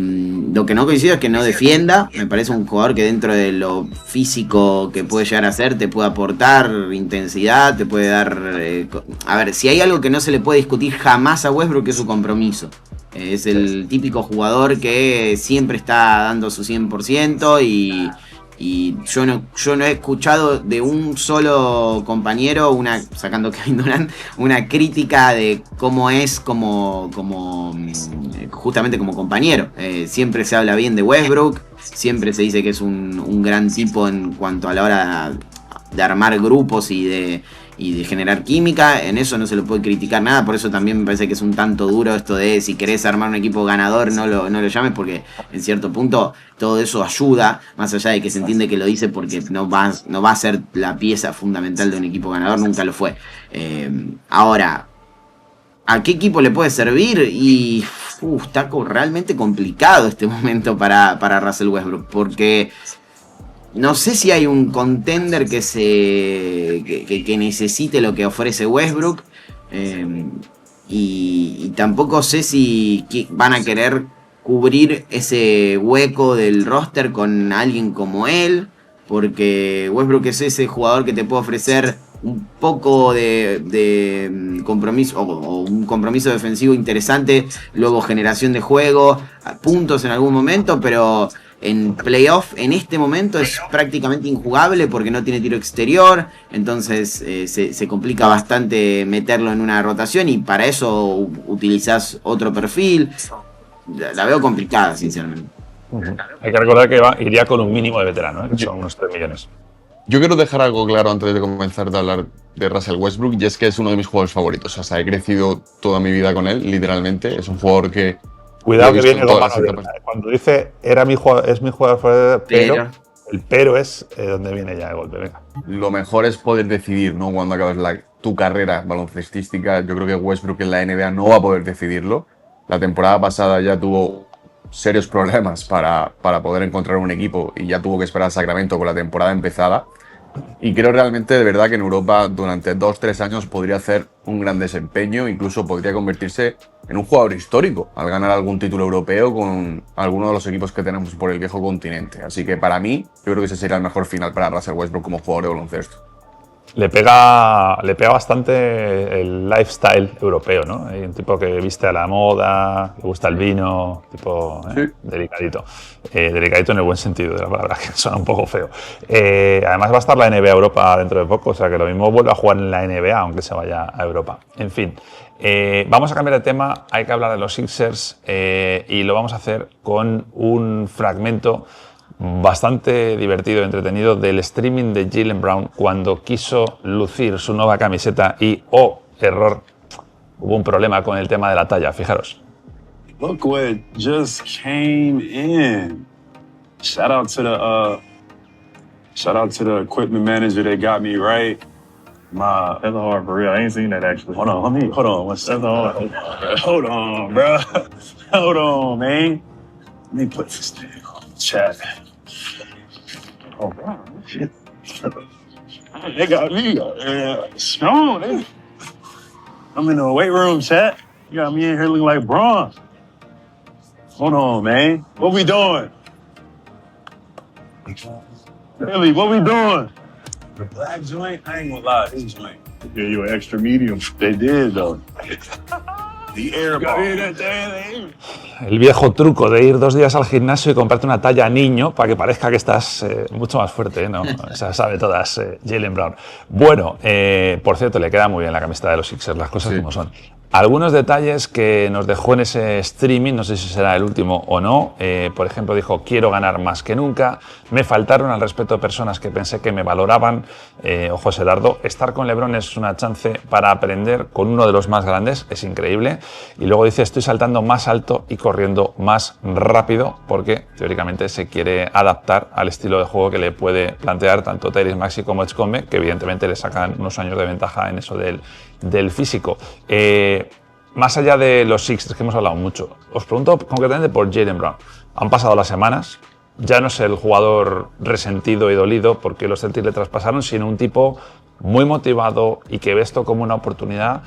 lo que no coincido es que no defienda. Me parece un jugador que dentro de lo físico que puede llegar a ser, te puede aportar intensidad, te puede dar... a ver, si hay algo que no se le puede discutir jamás a Westbrook es su compromiso. Es el típico jugador que siempre está dando su 100% y yo no he escuchado de un solo compañero, sacando Kevin Durant, una crítica de cómo es justamente como compañero. Siempre se habla bien de Westbrook, siempre se dice que es un gran tipo en cuanto a la hora de armar grupos y de generar química. En eso no se lo puede criticar nada, por eso también me parece que es un tanto duro esto de si querés armar un equipo ganador no lo llames, porque en cierto punto todo eso ayuda, más allá de que se entiende que lo dice porque no va a ser la pieza fundamental de un equipo ganador, nunca lo fue. Ahora, ¿a qué equipo le puede servir? Y está realmente complicado este momento para Russell Westbrook, porque no sé si hay un contender que necesite lo que ofrece Westbrook, y tampoco sé si van a querer cubrir ese hueco del roster con alguien como él, porque Westbrook es ese jugador que te puede ofrecer un poco de compromiso o un compromiso defensivo interesante, luego generación de juego, puntos en algún momento, pero en playoff en este momento es prácticamente injugable porque no tiene tiro exterior, entonces se complica bastante meterlo en una rotación y para eso utilizás otro perfil. La veo complicada, sinceramente. Hay que recordar que iría con un mínimo de veterano, que son unos 3 millones. Yo quiero dejar algo claro antes de comenzar a hablar de Russell Westbrook, y es que es uno de mis jugadores favoritos. O sea, he crecido toda mi vida con él, literalmente. Es un jugador que... Cuidado que viene con mano abierta. Cuando dice es mi jugador favorito, pero el pero es donde viene ya el golpe. Venga. Lo mejor es poder decidir, ¿no? Cuando acabes tu carrera baloncestística. Yo creo que Westbrook en la NBA no va a poder decidirlo. La temporada pasada ya tuvo serios problemas para poder encontrar un equipo y ya tuvo que esperar a Sacramento con la temporada empezada. Y creo realmente, de verdad, que en Europa durante 2-3 años podría hacer un gran desempeño, incluso podría convertirse en un jugador histórico al ganar algún título europeo con alguno de los equipos que tenemos por el viejo continente. Así que para mí, yo creo que ese sería el mejor final para Russell Westbrook como jugador de baloncesto. Le pega bastante el lifestyle europeo, ¿no? Hay un tipo que viste a la moda, le gusta el vino, tipo delicadito. Delicadito en el buen sentido de la palabra, que suena un poco feo. Además va a estar la NBA Europa dentro de poco, o sea que lo mismo vuelve a jugar en la NBA, aunque se vaya a Europa. En fin, vamos a cambiar de tema, hay que hablar de los Sixers y lo vamos a hacer con un fragmento bastante divertido y entretenido del streaming de Jaylen Brown cuando quiso lucir su nueva camiseta y, error, hubo un problema con el tema de la talla, fijaros. Look what just came in. Shout out to the equipment manager that got me right. That's hard for real. I ain't seen that actually. Hold on. What's that hard? Hold on, bro. Hold on, man. Let me put this thing on chat. Oh, wow, shit. They got me strong. I'm in the weight room, chat. You got me in here looking like Braun. Hold on, man. What we doing? Really, what we doing? The black joint? I ain't gonna lie, this joint. Yeah, you an extra medium. They did, though. The air ball. El viejo truco de ir 2 días al gimnasio y comprarte una talla niño para que parezca que estás mucho más fuerte, ¿no? O sea, sabe todas Jaylen Brown. Bueno, por cierto, le queda muy bien la camiseta de los Sixers, las cosas como son. Algunos detalles que nos dejó en ese streaming, no sé si será el último o no. Por ejemplo, dijo, quiero ganar más que nunca. Me faltaron al respeto de personas que pensé que me valoraban. Ojo ese dardo. Estar con LeBron es una chance para aprender con uno de los más grandes. Es increíble. Y luego dice, estoy saltando más alto y corriendo más rápido porque teóricamente se quiere adaptar al estilo de juego que le puede plantear tanto Tyrese Maxey como Edgecombe, que evidentemente le sacan unos años de ventaja en eso del físico. Más allá de los Sixers, que hemos hablado mucho, os pregunto concretamente por Jaylen Brown. Han pasado las semanas, ya no es el jugador resentido y dolido porque los Celtics le traspasaron, sino un tipo muy motivado y que ve esto como una oportunidad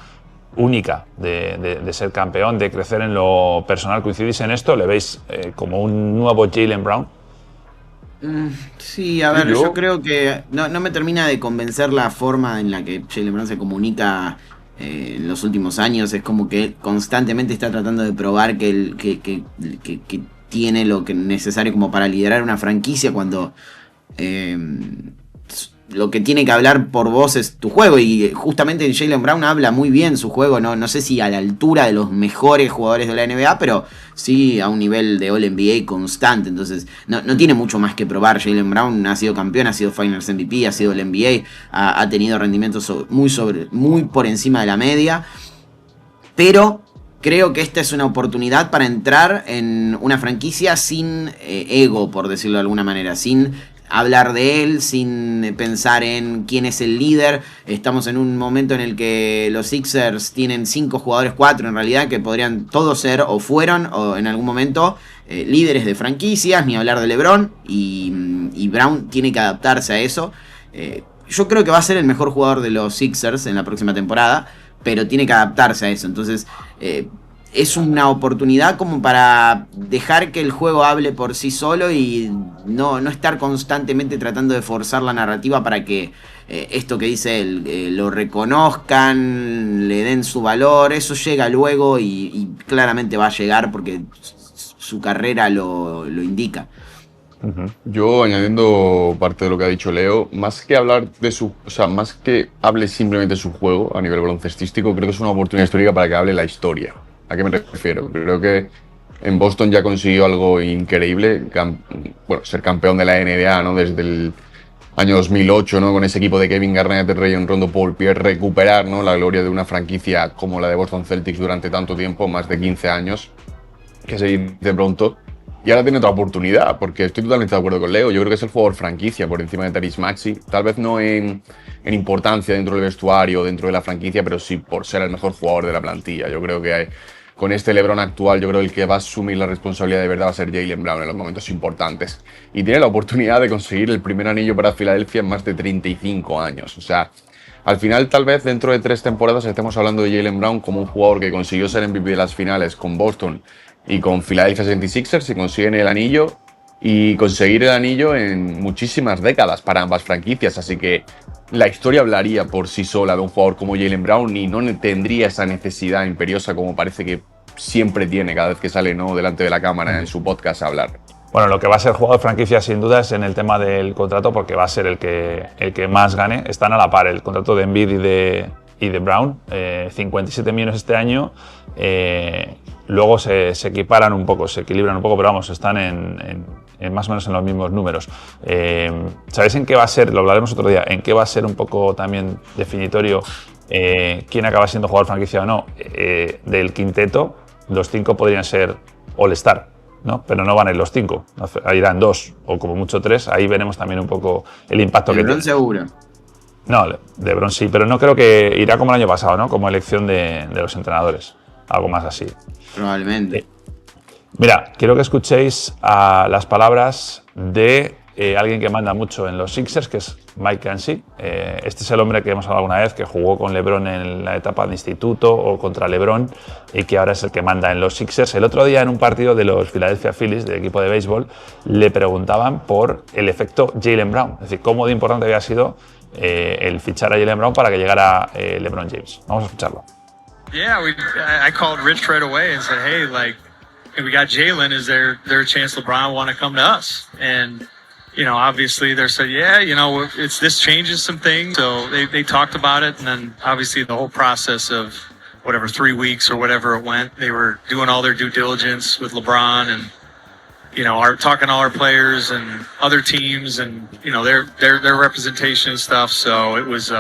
única de ser campeón, de crecer en lo personal. ¿Coincidís en esto? ¿Le veis como un nuevo Jaylen Brown? Sí, a ver, yo creo que no me termina de convencer la forma en la que Jaylen Brown se comunica en los últimos años. Es como que constantemente está tratando de probar que tiene lo que necesario como para liderar una franquicia cuando lo que tiene que hablar por vos es tu juego, y justamente Jaylen Brown habla muy bien su juego, no sé si a la altura de los mejores jugadores de la NBA, pero sí a un nivel de All-NBA constante. Entonces no tiene mucho más que probar. Jaylen Brown ha sido campeón, ha sido Finals MVP, ha sido All-NBA, ha tenido rendimientos muy por encima de la media, pero creo que esta es una oportunidad para entrar en una franquicia sin ego, por decirlo de alguna manera, sin hablar de él, sin pensar en quién es el líder. Estamos en un momento en el que los Sixers tienen 5 jugadores, 4 en realidad, que podrían todos ser o fueron o en algún momento líderes de franquicias, ni hablar de LeBron, y Brown tiene que adaptarse a eso. Yo creo que va a ser el mejor jugador de los Sixers en la próxima temporada, pero tiene que adaptarse a eso. Entonces es una oportunidad como para dejar que el juego hable por sí solo y no estar constantemente tratando de forzar la narrativa para que esto que dice él lo reconozcan, le den su valor. Eso llega luego y claramente va a llegar porque su carrera lo indica. Yo, añadiendo parte de lo que ha dicho Leo, más que hablar de más que hable simplemente de su juego a nivel baloncestístico, creo que es una oportunidad histórica para que hable la historia. ¿A qué me refiero? Creo que en Boston ya consiguió algo increíble, ser campeón de la NBA, ¿no? Desde el año 2008, ¿no? Con ese equipo de Kevin Garnett, Rajon Rondo, Paul Pierce, recuperar, ¿no? La gloria de una franquicia como la de Boston Celtics durante tanto tiempo, más de 15 años, que se dice pronto. Y ahora tiene otra oportunidad, porque estoy totalmente de acuerdo con Leo. Yo creo que es el jugador franquicia por encima de Tyrese Maxey. Tal vez no en importancia dentro del vestuario, dentro de la franquicia, pero sí por ser el mejor jugador de la plantilla. Yo creo que con este LeBron actual, yo creo que el que va a asumir la responsabilidad de verdad va a ser Jaylen Brown en los momentos importantes. Y tiene la oportunidad de conseguir el primer anillo para Filadelfia en más de 35 años. O sea, al final, tal vez dentro de 3 temporadas estemos hablando de Jaylen Brown como un jugador que consiguió ser MVP de las finales con Boston y con Philadelphia 76ers. Si consiguen el anillo, y conseguir el anillo en muchísimas décadas para ambas franquicias. Así que la historia hablaría por sí sola de un jugador como Jaylen Brown y no tendría esa necesidad imperiosa como parece que siempre tiene cada vez que sale, ¿no?, delante de la cámara en su podcast a hablar. Bueno, lo que va a ser jugador franquicia sin duda es en el tema del contrato, porque va a ser el que más gane. Están a la par el contrato de Embiid y de Brown, 57 millones este año. Luego se equiparan un poco, se equilibran un poco, pero vamos, están en más o menos en los mismos números. ¿Sabéis en qué va a ser? Lo hablaremos otro día. ¿En qué va a ser un poco también definitorio quién acaba siendo jugador franquicia o no? Del quinteto, los 5 podrían ser All-Star, ¿no? Pero no van a ir los 5, ahí irán 2 o como mucho 3. Ahí veremos también un poco el impacto que tiene. LeBron seguro. No, LeBron sí, pero no creo que irá como el año pasado, ¿no? Como elección de los entrenadores, algo más así. Probablemente. Mira, quiero que escuchéis las palabras de alguien que manda mucho en los Sixers, que es Mike Yancey. Este es el hombre que hemos hablado alguna vez, que jugó con LeBron en la etapa de instituto o contra LeBron y que ahora es el que manda en los Sixers. El otro día en un partido de los Philadelphia Phillies, del equipo de béisbol, le preguntaban por el efecto Jaylen Brown, es decir, cómo de importante había sido el fichar a Jaylen Brown para que llegara LeBron James. Vamos a escucharlo. Yeah, I called Rich right away and said, hey, like, if we got Jalen, is there a chance LeBron want to come to us? And, you know, obviously they said, yeah, you know, this changes some things. So they talked about it. And then obviously the whole process of whatever, 3 weeks or whatever it went, they were doing all their due diligence with LeBron and, you know, talking to all our players and other teams and, you know, their representation and stuff. So it was,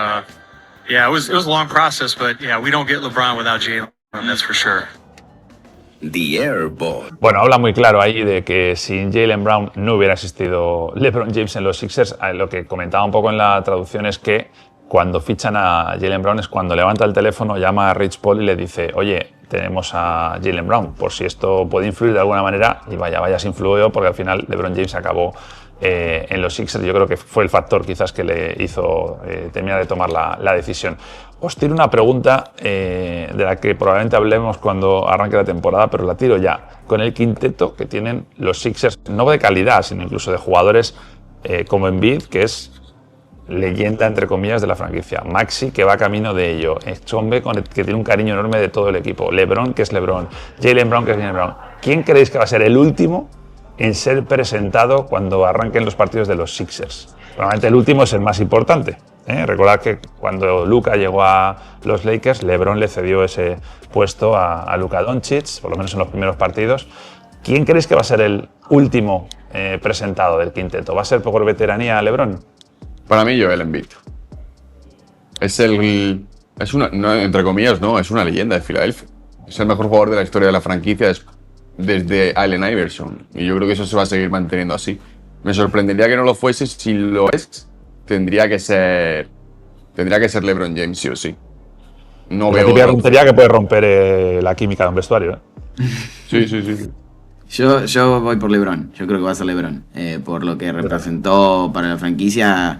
yeah, it was a long process, but yeah, we don't get LeBron without Jalen, that's for sure. The Airball. Bueno, habla muy claro ahí de que sin Jaylen Brown no hubiera existido LeBron James en los Sixers. Lo que comentaba un poco en la traducción es que cuando fichan a Jaylen Brown es cuando levanta el teléfono, llama a Rich Paul y le dice, oye, tenemos a Jaylen Brown, por si esto puede influir de alguna manera, y vaya se influyó, porque al final LeBron James acabó en los Sixers. Yo creo que fue el factor quizás que le hizo terminar de tomar la decisión. Os tiro una pregunta de la que probablemente hablemos cuando arranque la temporada, pero la tiro ya. Con el quinteto que tienen los Sixers, no de calidad, sino incluso de jugadores como Embiid, que es leyenda, entre comillas, de la franquicia. Maxi, que va camino de ello. Chombe, que tiene un cariño enorme de todo el equipo. LeBron, que es LeBron. Jaylen Brown, que es Jaylen Brown. ¿Quién creéis que va a ser el último en ser presentado cuando arranquen los partidos de los Sixers? Probablemente el último es el más importante. Recordad que cuando Luka llegó a los Lakers, LeBron le cedió ese puesto a Luka Doncic, por lo menos en los primeros partidos. ¿Quién creéis que va a ser el último presentado del quinteto? ¿Va a ser por veteranía LeBron? Para mí, Joel Embiid. Es una, no, entre comillas, no, es una leyenda de Filadelfia. Es el mejor jugador de la historia de la franquicia desde Allen Iverson. Y yo creo que eso se va a seguir manteniendo así. Me sorprendería que no lo fuese. Si lo es, tendría que ser LeBron James, sí o sí. No la veo. típica tontería que puede romper la química de un vestuario. Sí. Yo voy por LeBron. Yo creo que va a ser LeBron. Por lo que representó para la franquicia.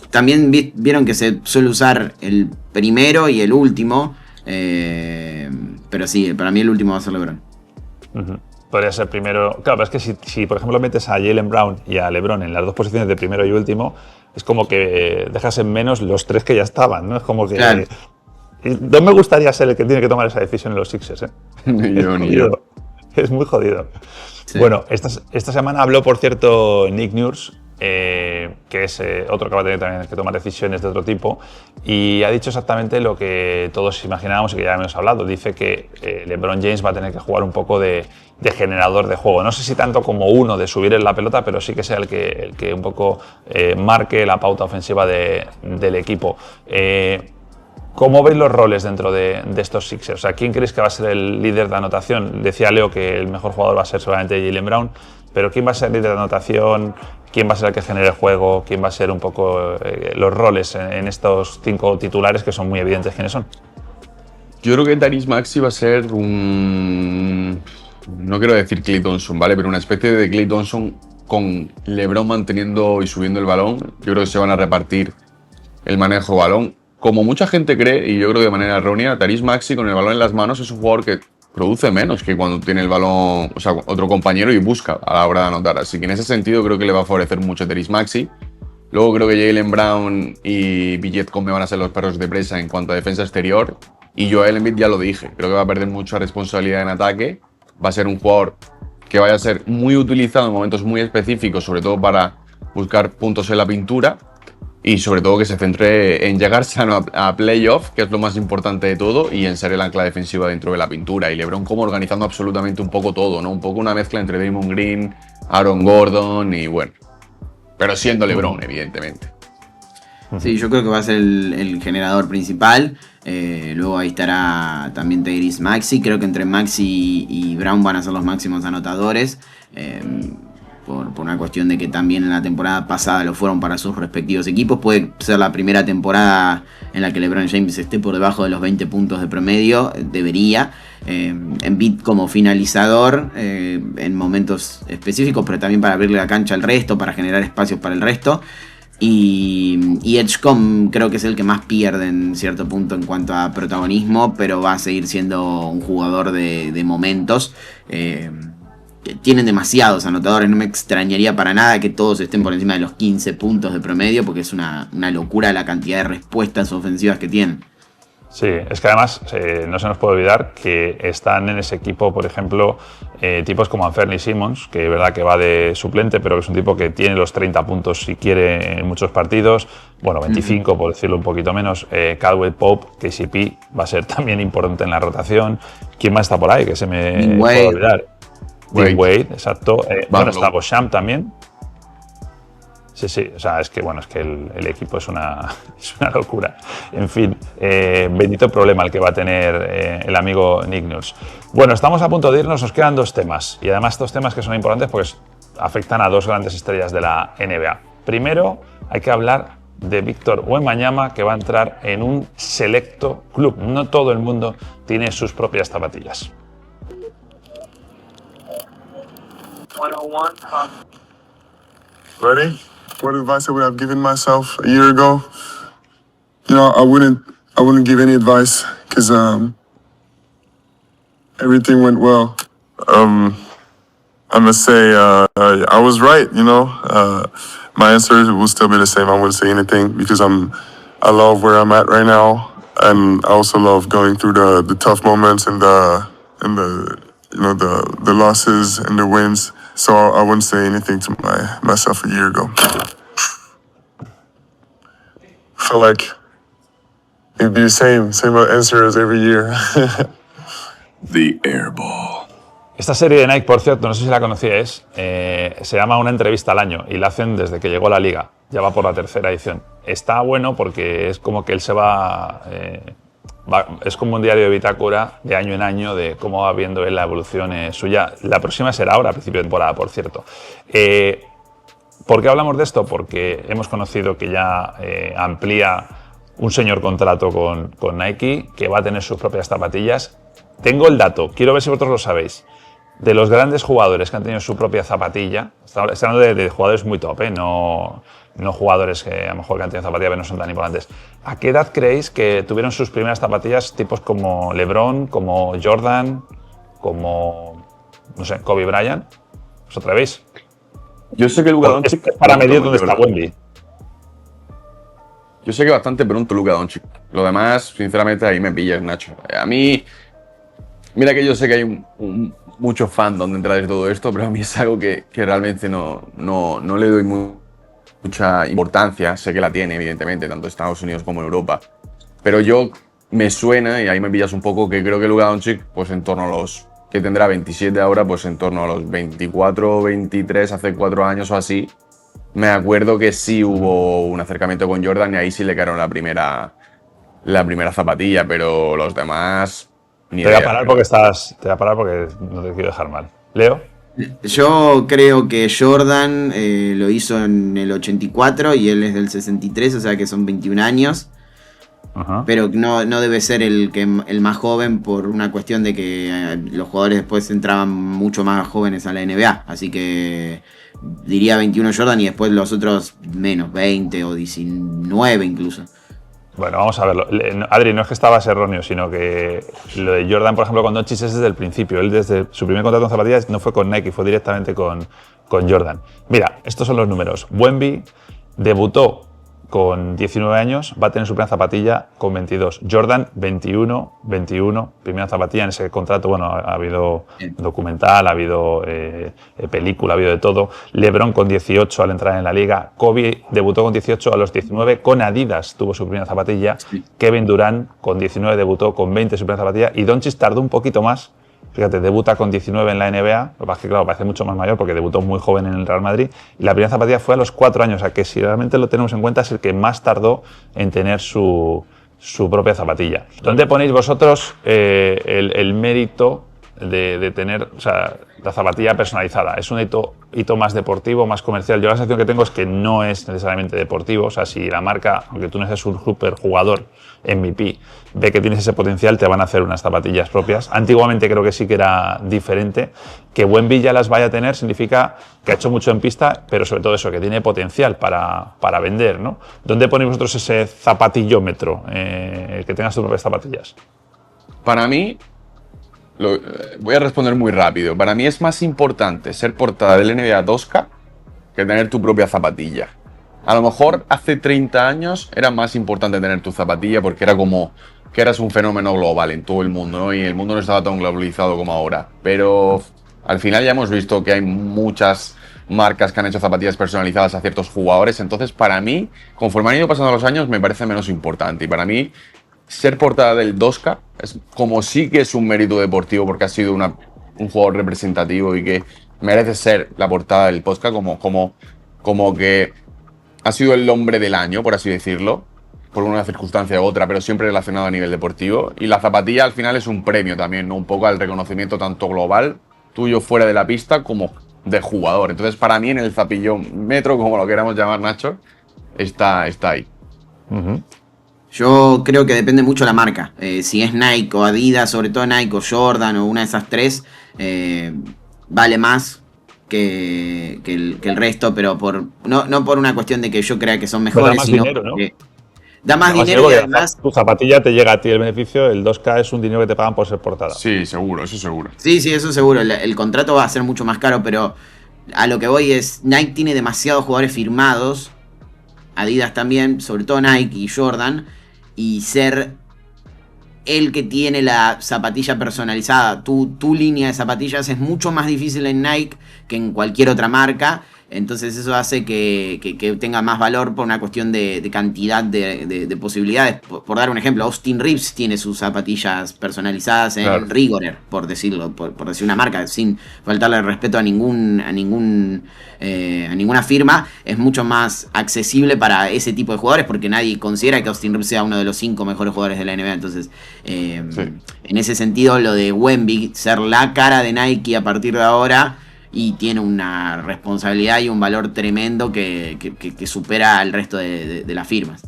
También vieron que se suele usar el primero y el último. Pero sí, para mí el último va a ser LeBron. Podría ser primero. Claro, pero es que si por ejemplo metes a Jaylen Brown y a LeBron en las dos posiciones de primero y último, es como que dejas en menos los 3 que ya estaban, ¿no? Es como que. Claro. No me gustaría ser el que tiene que tomar esa decisión en los Sixers, ¿eh? Ni yo. Es muy jodido. Sí. Bueno, esta semana habló, por cierto, Nick Nurse, que es otro que va a tener también que tomar decisiones de otro tipo, y ha dicho exactamente lo que todos imaginábamos y que ya hemos hablado. Dice que LeBron James va a tener que jugar un poco de generador de juego. No sé si tanto como uno de subir en la pelota, pero sí que sea el que un poco marque la pauta ofensiva del equipo. ¿Cómo veis los roles dentro de estos Sixers? O sea, ¿quién creéis que va a ser el líder de anotación? Decía Leo que el mejor jugador va a ser seguramente Jaylen Brown, pero ¿quién va a ser el líder de anotación? ¿Quién va a ser el que genere el juego? ¿Quién va a ser un poco los roles en estos 5 titulares que son muy evidentes quiénes son? Yo creo que Tyrese Maxey va a ser no quiero decir Klay Thompson, ¿vale? Pero una especie de Klay Thompson con LeBron manteniendo y subiendo el balón. Yo creo que se van a repartir el manejo balón. Como mucha gente cree, y yo creo que de manera errónea, Tyrese Maxey con el balón en las manos es un jugador que produce menos que cuando tiene el balón, o sea, otro compañero y busca a la hora de anotar. Así que en ese sentido creo que le va a favorecer mucho Tyrese Maxey. Luego creo que Jaylen Brown y Villet-Combe van a ser los perros de presa en cuanto a defensa exterior. Y Joel Embiid ya lo dije, creo que va a perder mucha responsabilidad en ataque. Va a ser un jugador que vaya a ser muy utilizado en momentos muy específicos, sobre todo para buscar puntos en la pintura. Y sobre todo que se centre en llegar sano a playoff, que es lo más importante de todo, y en ser el ancla defensiva dentro de la pintura. Y LeBron como organizando absolutamente un poco todo, ¿no? Un poco una mezcla entre Draymond Green, Aaron Gordon y bueno. Pero siendo LeBron, evidentemente. Sí, yo creo que va a ser el generador principal. Luego ahí estará también Tyrese Maxey. Creo que entre Maxey y Brown van a ser los máximos anotadores. Por una cuestión de que también en la temporada pasada lo fueron para sus respectivos equipos. Puede ser la primera temporada en la que LeBron James esté por debajo de los 20 puntos de promedio. Debería. Embiid como finalizador en momentos específicos, pero también para abrirle la cancha al resto, para generar espacios para el resto. Y Edgecombe creo que es el que más pierde en cierto punto en cuanto a protagonismo, pero va a seguir siendo un jugador de momentos. Tienen demasiados anotadores, no me extrañaría para nada que todos estén por encima de los 15 puntos de promedio, porque es una locura la cantidad de respuestas ofensivas que tienen. Sí, es que además no se nos puede olvidar que están en ese equipo, por ejemplo, tipos como Anthony Simons, que es verdad que va de suplente, pero que es un tipo que tiene los 30 puntos si quiere en muchos partidos, bueno, 25 por decirlo un poquito menos. Caldwell Pope, KCP, va a ser también importante en la rotación. ¿Quién más está por ahí? Que se me puede olvidar. Wade, exacto. Bueno, está Beauchamp también. Sí, o sea, es que el equipo es una locura. En fin, bendito problema el que va a tener el amigo Nick Nurse. Bueno, estamos a punto de irnos, nos quedan 2 temas. Y además 2 temas que son importantes porque afectan a 2 grandes estrellas de la NBA. Primero, hay que hablar de Víctor Wembanyama, que va a entrar en un selecto club. No todo el mundo tiene sus propias zapatillas. Ready? What advice I would have given myself a year ago? You know, I wouldn't give any advice because everything went well. I must say I was right. You know, my answer will still be the same. I wouldn't say anything because I love where I'm at right now, and I also love going through the tough moments and the the losses and the wins. So I wouldn't say anything to myself a year ago. Felt like it'd be the same answer as every year. The Airball. Esta serie de Nike, por cierto, no sé si la conocíais, se llama Una entrevista al año y la hacen desde que llegó a la liga. Ya va por la 3ª edición. Está bueno porque es como que él se va es como un diario de bitácora de año en año de cómo va viendo él la evolución suya. La próxima será ahora, a principio de temporada, por cierto. ¿Por qué hablamos de esto? Porque hemos conocido que ya amplía un señor contrato con Nike, que va a tener sus propias zapatillas. Tengo el dato, quiero ver si vosotros lo sabéis. De los grandes jugadores que han tenido su propia zapatilla, estoy hablando de jugadores muy top, no jugadores que a lo mejor que han tenido zapatillas pero no son tan importantes. ¿A qué edad creéis que tuvieron sus primeras zapatillas tipos como LeBron, como Jordan, como, no sé, Kobe Bryant? ¿Os atrevéis? Yo sé que Luka Doncic... Para medir dónde está Wemby. Yo sé que bastante pronto Luka Doncic. Lo demás, sinceramente, ahí me pillas, Nacho. A mí... Mira que yo sé que hay mucho fandom detrás de todo esto, pero a mí es algo que realmente no le doy mucha importancia. Sé que la tiene, evidentemente, tanto en Estados Unidos como en Europa. Pero yo me suena, y ahí me pillas un poco, que creo que Luka Doncic, pues en torno a los... que tendrá 27 ahora, pues en torno a los 24 o 23, hace 4 años o así. Me acuerdo que sí hubo un acercamiento con Jordan y ahí sí le quedaron la primera zapatilla, pero los demás... Te voy a parar porque no te quiero dejar mal. ¿Leo? Yo creo que Jordan lo hizo en el 84 y él es del 63, o sea que son 21 años. Ajá. Pero no debe ser el más joven por una cuestión de que los jugadores después entraban mucho más jóvenes a la NBA. Así que diría 21 Jordan y después los otros menos, 20 o 19 incluso. Bueno, vamos a verlo. Adri, no es que estabas erróneo, sino que lo de Jordan, por ejemplo, con Doncic es desde el principio. Él desde su primer contrato en zapatillas no fue con Nike, fue directamente con Jordan. Mira, estos son los números. Wemby debutó con 19 años, va a tener su primera zapatilla con 22. Jordan, 21, primera zapatilla en ese contrato. Bueno, ha habido documental, ha habido película, ha habido de todo. LeBron con 18 al entrar en la liga. Kobe debutó con 18, a los 19 con Adidas tuvo su primera zapatilla. Sí. Kevin Durant con 19 debutó con 20 su primera zapatilla. Y Doncic tardó un poquito más. Fíjate, debuta con 19 en la NBA, lo que pasa es que, claro, parece mucho más mayor porque debutó muy joven en el Real Madrid, y la primera zapatilla fue a los 4 años, o sea que si realmente lo tenemos en cuenta es el que más tardó en tener su propia zapatilla. ¿Dónde ponéis vosotros el mérito de tener, o sea, la zapatilla personalizada? ¿Es un hito más deportivo, más comercial? Yo la sensación que tengo es que no es necesariamente deportivo. O sea, si la marca, aunque tú no seas un super jugador MVP, ve que tienes ese potencial, te van a hacer unas zapatillas propias. Antiguamente creo que sí que era diferente. Que Wemby ya las vaya a tener significa que ha hecho mucho en pista, pero sobre todo eso, que tiene potencial para vender, ¿no? ¿Dónde ponéis vosotros ese zapatillómetro, que tengas tus propias zapatillas? Para mí, voy a responder muy rápido. Para mí es más importante ser portada del NBA 2K que tener tu propia zapatilla. A lo mejor hace 30 años era más importante tener tu zapatilla porque era como que eras un fenómeno global en todo el mundo, ¿no? Y el mundo no estaba tan globalizado como ahora. Pero al final ya hemos visto que hay muchas marcas que han hecho zapatillas personalizadas a ciertos jugadores. Entonces, para mí, conforme han ido pasando los años, me parece menos importante. Y para mí, ser portada del 2K es como sí que es un mérito deportivo porque ha sido un jugador representativo y que merece ser la portada del podcast como que ha sido el hombre del año, por así decirlo, por una circunstancia u otra, pero siempre relacionado a nivel deportivo. Y la zapatilla al final es un premio también, ¿no? Un poco al reconocimiento tanto global, tuyo fuera de la pista, como de jugador. Entonces, para mí, en el zapillómetro, como lo queramos llamar, Nacho, está ahí. Uh-huh. Yo creo que depende mucho de la marca. Si es Nike o Adidas, sobre todo Nike o Jordan o una de esas tres, vale más que el resto, pero no por una cuestión de que yo crea que son mejores, más sino dinero, ¿no? porque da más dinero y además tu zapatilla te llega a ti el beneficio, el 2K es un dinero que te pagan por ser portada. Sí, seguro, eso seguro. Sí, eso seguro. El contrato va a ser mucho más caro, pero a lo que voy es, Nike tiene demasiados jugadores firmados, Adidas también, sobre todo Nike y Jordan, y ser el que tiene la zapatilla personalizada, tu línea de zapatillas es mucho más difícil en Nike que en cualquier otra marca. Entonces eso hace que tenga más valor por una cuestión de cantidad de posibilidades. Por dar un ejemplo, Austin Reeves tiene sus zapatillas personalizadas en Rigorer, por decirlo, por decir una marca, sin faltarle el respeto a ninguna firma. Es mucho más accesible para ese tipo de jugadores porque nadie considera que Austin Reeves sea uno de los 5 mejores jugadores de la NBA. Entonces, en ese sentido, lo de Wemby, ser la cara de Nike a partir de ahora, y tiene una responsabilidad y un valor tremendo que supera al resto de las firmas.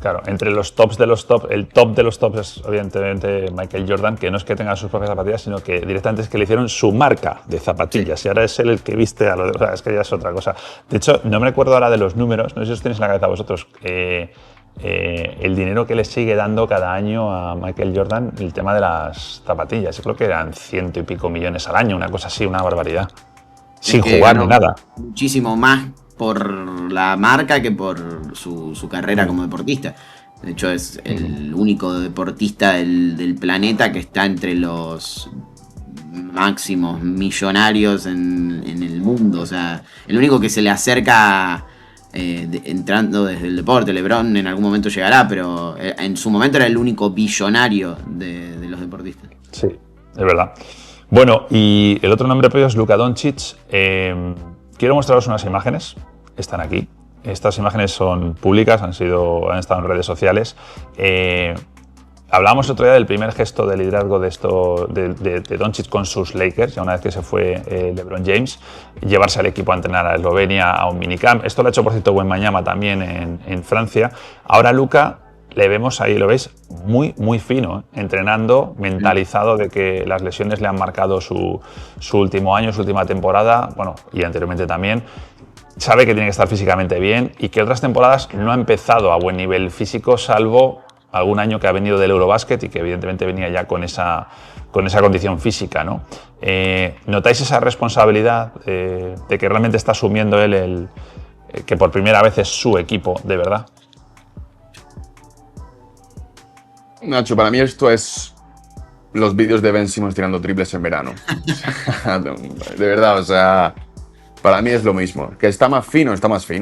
Claro, entre los tops de los tops, el top de los tops es evidentemente Michael Jordan, que no es que tenga sus propias zapatillas, sino que directamente es que le hicieron su marca de zapatillas, sí. Y ahora es él el que viste a lo de... O sea, es que ya es otra cosa. De hecho, no me recuerdo ahora de los números, no sé si os tenéis en la cabeza vosotros, el dinero que le sigue dando cada año a Michael Jordan el tema de las zapatillas. Yo creo que eran 100 y pico millones al año, una cosa así, una barbaridad. Sin jugar ni nada. Muchísimo más por la marca que por su carrera como deportista. De hecho, es el único deportista del planeta que está entre los máximos millonarios en el mundo. O sea, el único que se le acerca entrando desde el deporte. LeBron en algún momento llegará, pero en su momento era el único billonario de los deportistas. Sí, es verdad. Bueno, y el otro nombre propio es Luka Doncic. Quiero mostraros unas imágenes. Están aquí. Estas imágenes son públicas, han estado en redes sociales. Hablábamos otro día del primer gesto de liderazgo de Doncic con sus Lakers, ya una vez que se fue LeBron James, llevarse al equipo a entrenar a Eslovenia a un minicamp. Esto lo ha hecho, por cierto, Wembanyama también en Francia. Ahora Luka le vemos ahí, lo veis, muy, muy fino, entrenando, mentalizado de que las lesiones le han marcado su último año, su última temporada, bueno, y anteriormente también. sabe que tiene que estar físicamente bien y que otras temporadas no ha empezado a buen nivel físico, salvo algún año que ha venido del Eurobasket y que evidentemente venía ya con esa condición física, ¿no? ¿Notáis esa responsabilidad de que realmente está asumiendo él que por primera vez es su equipo de verdad? Nacho, para mí esto es los vídeos de Ben Simmons tirando triples en verano. De verdad, o sea, para mí es lo mismo. Que está más fino,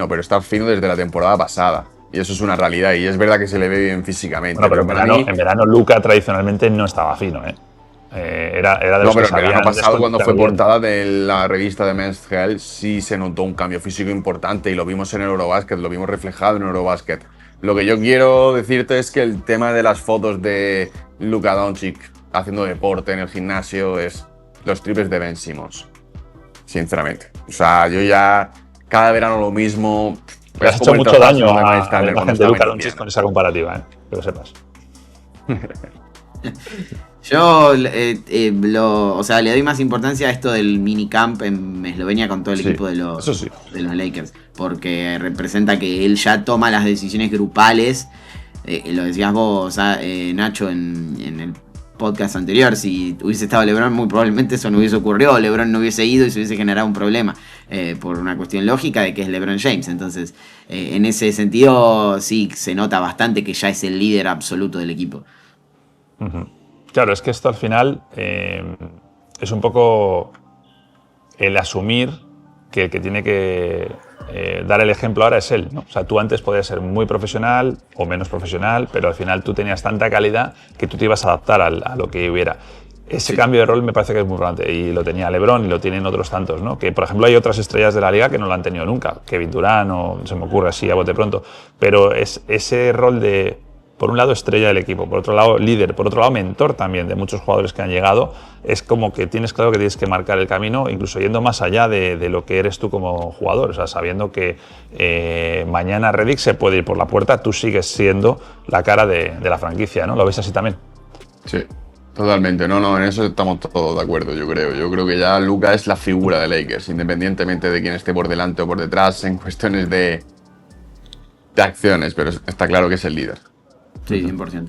pero está fino desde la temporada pasada. Y eso es una realidad, y es verdad que se le ve bien físicamente. Bueno, pero en verano Luka tradicionalmente no estaba fino, ¿eh? Era de los que pero el verano pasado, cuando fue bien. portada de la revista de Men's Health, sí se notó un cambio físico importante y lo vimos en Eurobasket, lo vimos reflejado en Eurobasket. Lo que yo quiero decirte es que el tema de las fotos de Luka Doncic haciendo deporte en el gimnasio es los triples de Ben Simmons, sinceramente. O sea, yo ya cada verano lo mismo. Le has hecho mucho daño a la imagen de Luka Doncic con esa comparativa, que lo sepas. Yo o sea, le doy más importancia a esto del minicamp en Eslovenia con todo el equipo de los Lakers, porque representa que él ya toma las decisiones grupales. Lo decías vos, Nacho, en el podcast anterior. Si hubiese estado LeBron, muy probablemente eso no hubiese ocurrido. LeBron no hubiese ido y se hubiese generado un problema por una cuestión lógica de que es LeBron James. Entonces, en ese sentido, sí se nota bastante que ya es el líder absoluto del equipo. Uh-huh. Claro, es que esto al final es un poco el asumir que el que tiene que dar el ejemplo ahora es él, ¿no? O sea, tú antes podías ser muy profesional o menos profesional, pero al final tú tenías tanta calidad que tú te ibas a adaptar a lo que hubiera. Ese cambio de rol me parece que es muy importante y lo tenía LeBron y lo tienen otros tantos, ¿no? Que, por ejemplo, hay otras estrellas de la liga que no lo han tenido nunca. Kevin Durant, o se me ocurre así a bote pronto. Pero es ese rol de, por un lado, estrella del equipo, por otro lado, líder, por otro lado, mentor también de muchos jugadores que han llegado. Es como que tienes claro que tienes que marcar el camino, incluso yendo más allá de lo que eres tú como jugador. O sea, sabiendo que mañana Redick se puede ir por la puerta, tú sigues siendo la cara de la franquicia, ¿no? ¿Lo ves así también? Sí. Totalmente, no, en eso estamos todos de acuerdo, yo creo. Yo creo que ya Luka es la figura de Lakers, independientemente de quién esté por delante o por detrás, en cuestiones de acciones, pero está claro que es el líder. Sí, 100%.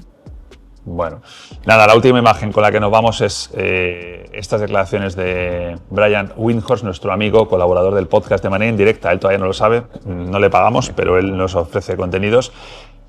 Bueno, nada, la última imagen con la que nos vamos es estas declaraciones de Brian Windhorst, nuestro amigo, colaborador del podcast de manera indirecta. Él todavía no lo sabe, no le pagamos, pero él nos ofrece contenidos.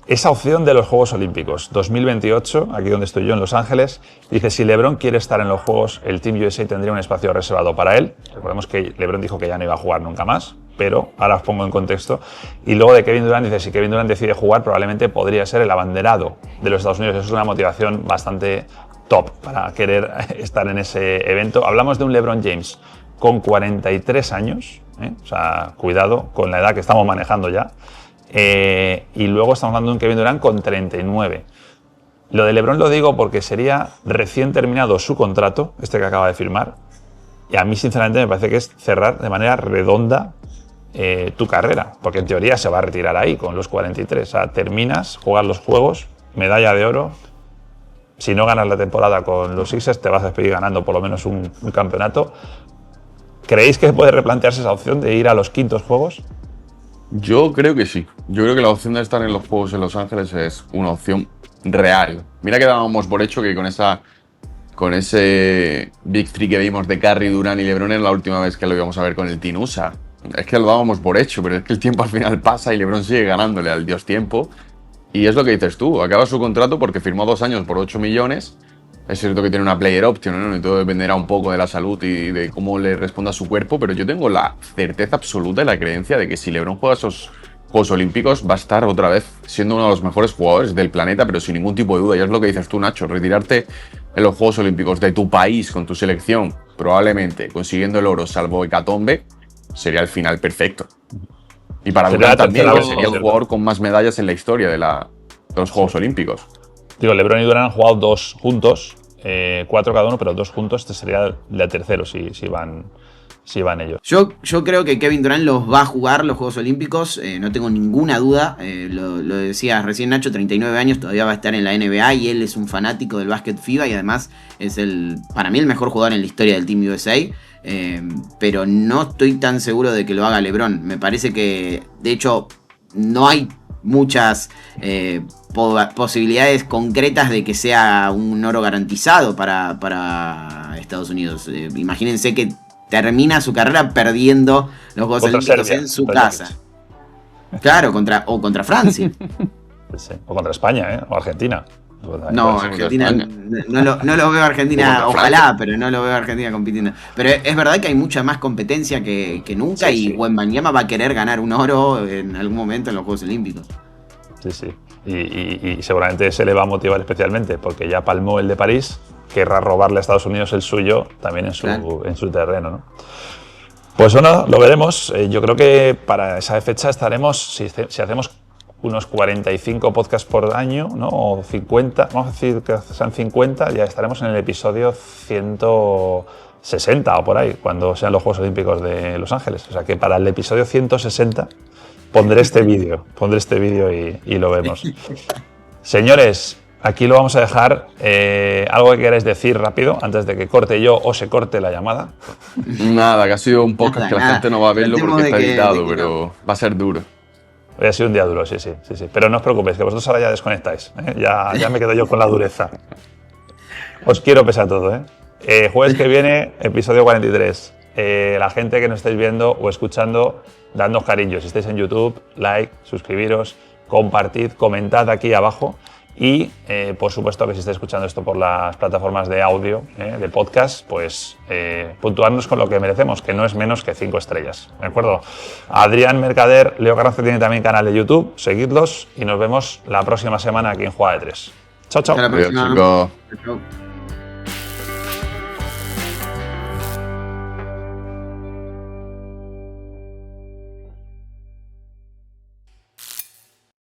Esa opción de los Juegos Olímpicos 2028, aquí donde estoy yo, en Los Ángeles, dice: si LeBron quiere estar en los Juegos, el Team USA tendría un espacio reservado para él. Recordemos que LeBron dijo que ya no iba a jugar nunca más, pero ahora os pongo en contexto. Y luego de Kevin Durant, dice: si Kevin Durant decide jugar, probablemente podría ser el abanderado de los Estados Unidos. Eso es una motivación bastante top para querer estar en ese evento. Hablamos de un LeBron James con 43 años, o sea, cuidado con la edad que estamos manejando ya. Y luego estamos hablando de un Kevin Durant con 39. Lo de LeBron lo digo porque sería recién terminado su contrato, este que acaba de firmar, y a mí sinceramente me parece que es cerrar de manera redonda tu carrera, porque en teoría se va a retirar ahí con los 43. O sea, terminas, juegas los juegos, medalla de oro. Si no ganas la temporada con los Sixers, te vas a despedir ganando por lo menos un campeonato. ¿Creéis que puede replantearse esa opción de ir a los quintos juegos? Yo creo que sí. Yo creo que la opción de estar en los Juegos en Los Ángeles es una opción real. Mira que dábamos por hecho que con ese Big Three que vimos de Curry, Durant y LeBron era la última vez que lo íbamos a ver con el Team USA. Es que lo dábamos por hecho, pero es que el tiempo al final pasa y LeBron sigue ganándole al dios tiempo. Y es lo que dices tú, acaba su contrato porque firmó 2 años por 8 millones. Es cierto que tiene una player option, ¿no? Y todo dependerá un poco de la salud y de cómo le responda su cuerpo, pero yo tengo la certeza absoluta y la creencia de que si LeBron juega esos Juegos Olímpicos va a estar otra vez siendo uno de los mejores jugadores del planeta, pero sin ningún tipo de duda. Y es lo que dices tú, Nacho, retirarte en los Juegos Olímpicos de tu país con tu selección, probablemente consiguiendo el oro salvo hecatombe, sería el final perfecto. Y para Durant también, que sería el jugador con más medallas en la historia de los Juegos Olímpicos. Digo, LeBron y Durant han jugado 2 juntos, 4 cada uno, pero 2 juntos. Este sería el tercero si van si van ellos. Yo creo que Kevin Durant los va a jugar los Juegos Olímpicos, no tengo ninguna duda. Lo decías recién, Nacho, 39 años, todavía va a estar en la NBA y él es un fanático del básquet FIBA y además es para mí el mejor jugador en la historia del Team USA. Pero no estoy tan seguro de que lo haga LeBron. Me parece que, de hecho, no hay muchas posibilidades concretas de que sea un oro garantizado para Estados Unidos. Imagínense que termina su carrera perdiendo los Juegos Olímpicos en su casa. Claro, contra Francia. Sí. O contra España, o Argentina. No, Argentina, no lo veo a Argentina, ojalá, pero no lo veo a Argentina compitiendo. Pero es verdad que hay mucha más competencia que nunca y Wembanyama va a querer ganar un oro en algún momento en los Juegos Olímpicos. Sí. Y seguramente se le va a motivar especialmente porque ya palmó el de París, querrá robarle a Estados Unidos el suyo también en su terreno, ¿no? Pues bueno, lo veremos. Yo creo que para esa fecha estaremos, si hacemos unos 45 podcasts por año, ¿no? O 50, vamos a decir que sean 50, ya estaremos en el episodio 160 o por ahí, cuando sean los Juegos Olímpicos de Los Ángeles. O sea que para el episodio 160 pondré este vídeo y lo vemos. Señores, aquí lo vamos a dejar. ¿Algo que queráis decir rápido antes de que corte yo o se corte la llamada? Nada, que ha sido un podcast que la gente no va a verlo porque está editado, pero va a ser duro. Hoy ha sido un día duro, sí. Pero no os preocupéis, que vosotros ahora ya desconectáis. Ya me quedo yo con la dureza. Os quiero pese a todo. Jueves que viene, episodio 43. La gente que nos estáis viendo o escuchando, dadnos cariño. Si estáis en YouTube, like, suscribiros, compartid, comentad aquí abajo. Y, por supuesto, que si estáis escuchando esto por las plataformas de audio, de podcast, pues puntuarnos con lo que merecemos, que no es menos que 5 estrellas. ¿De acuerdo? Adrián Mercader, Leo Carranza tiene también canal de YouTube, seguidlos y nos vemos la próxima semana aquí en Jugada de 3. Chao. Hasta la próxima. Adiós, chicos. Chao.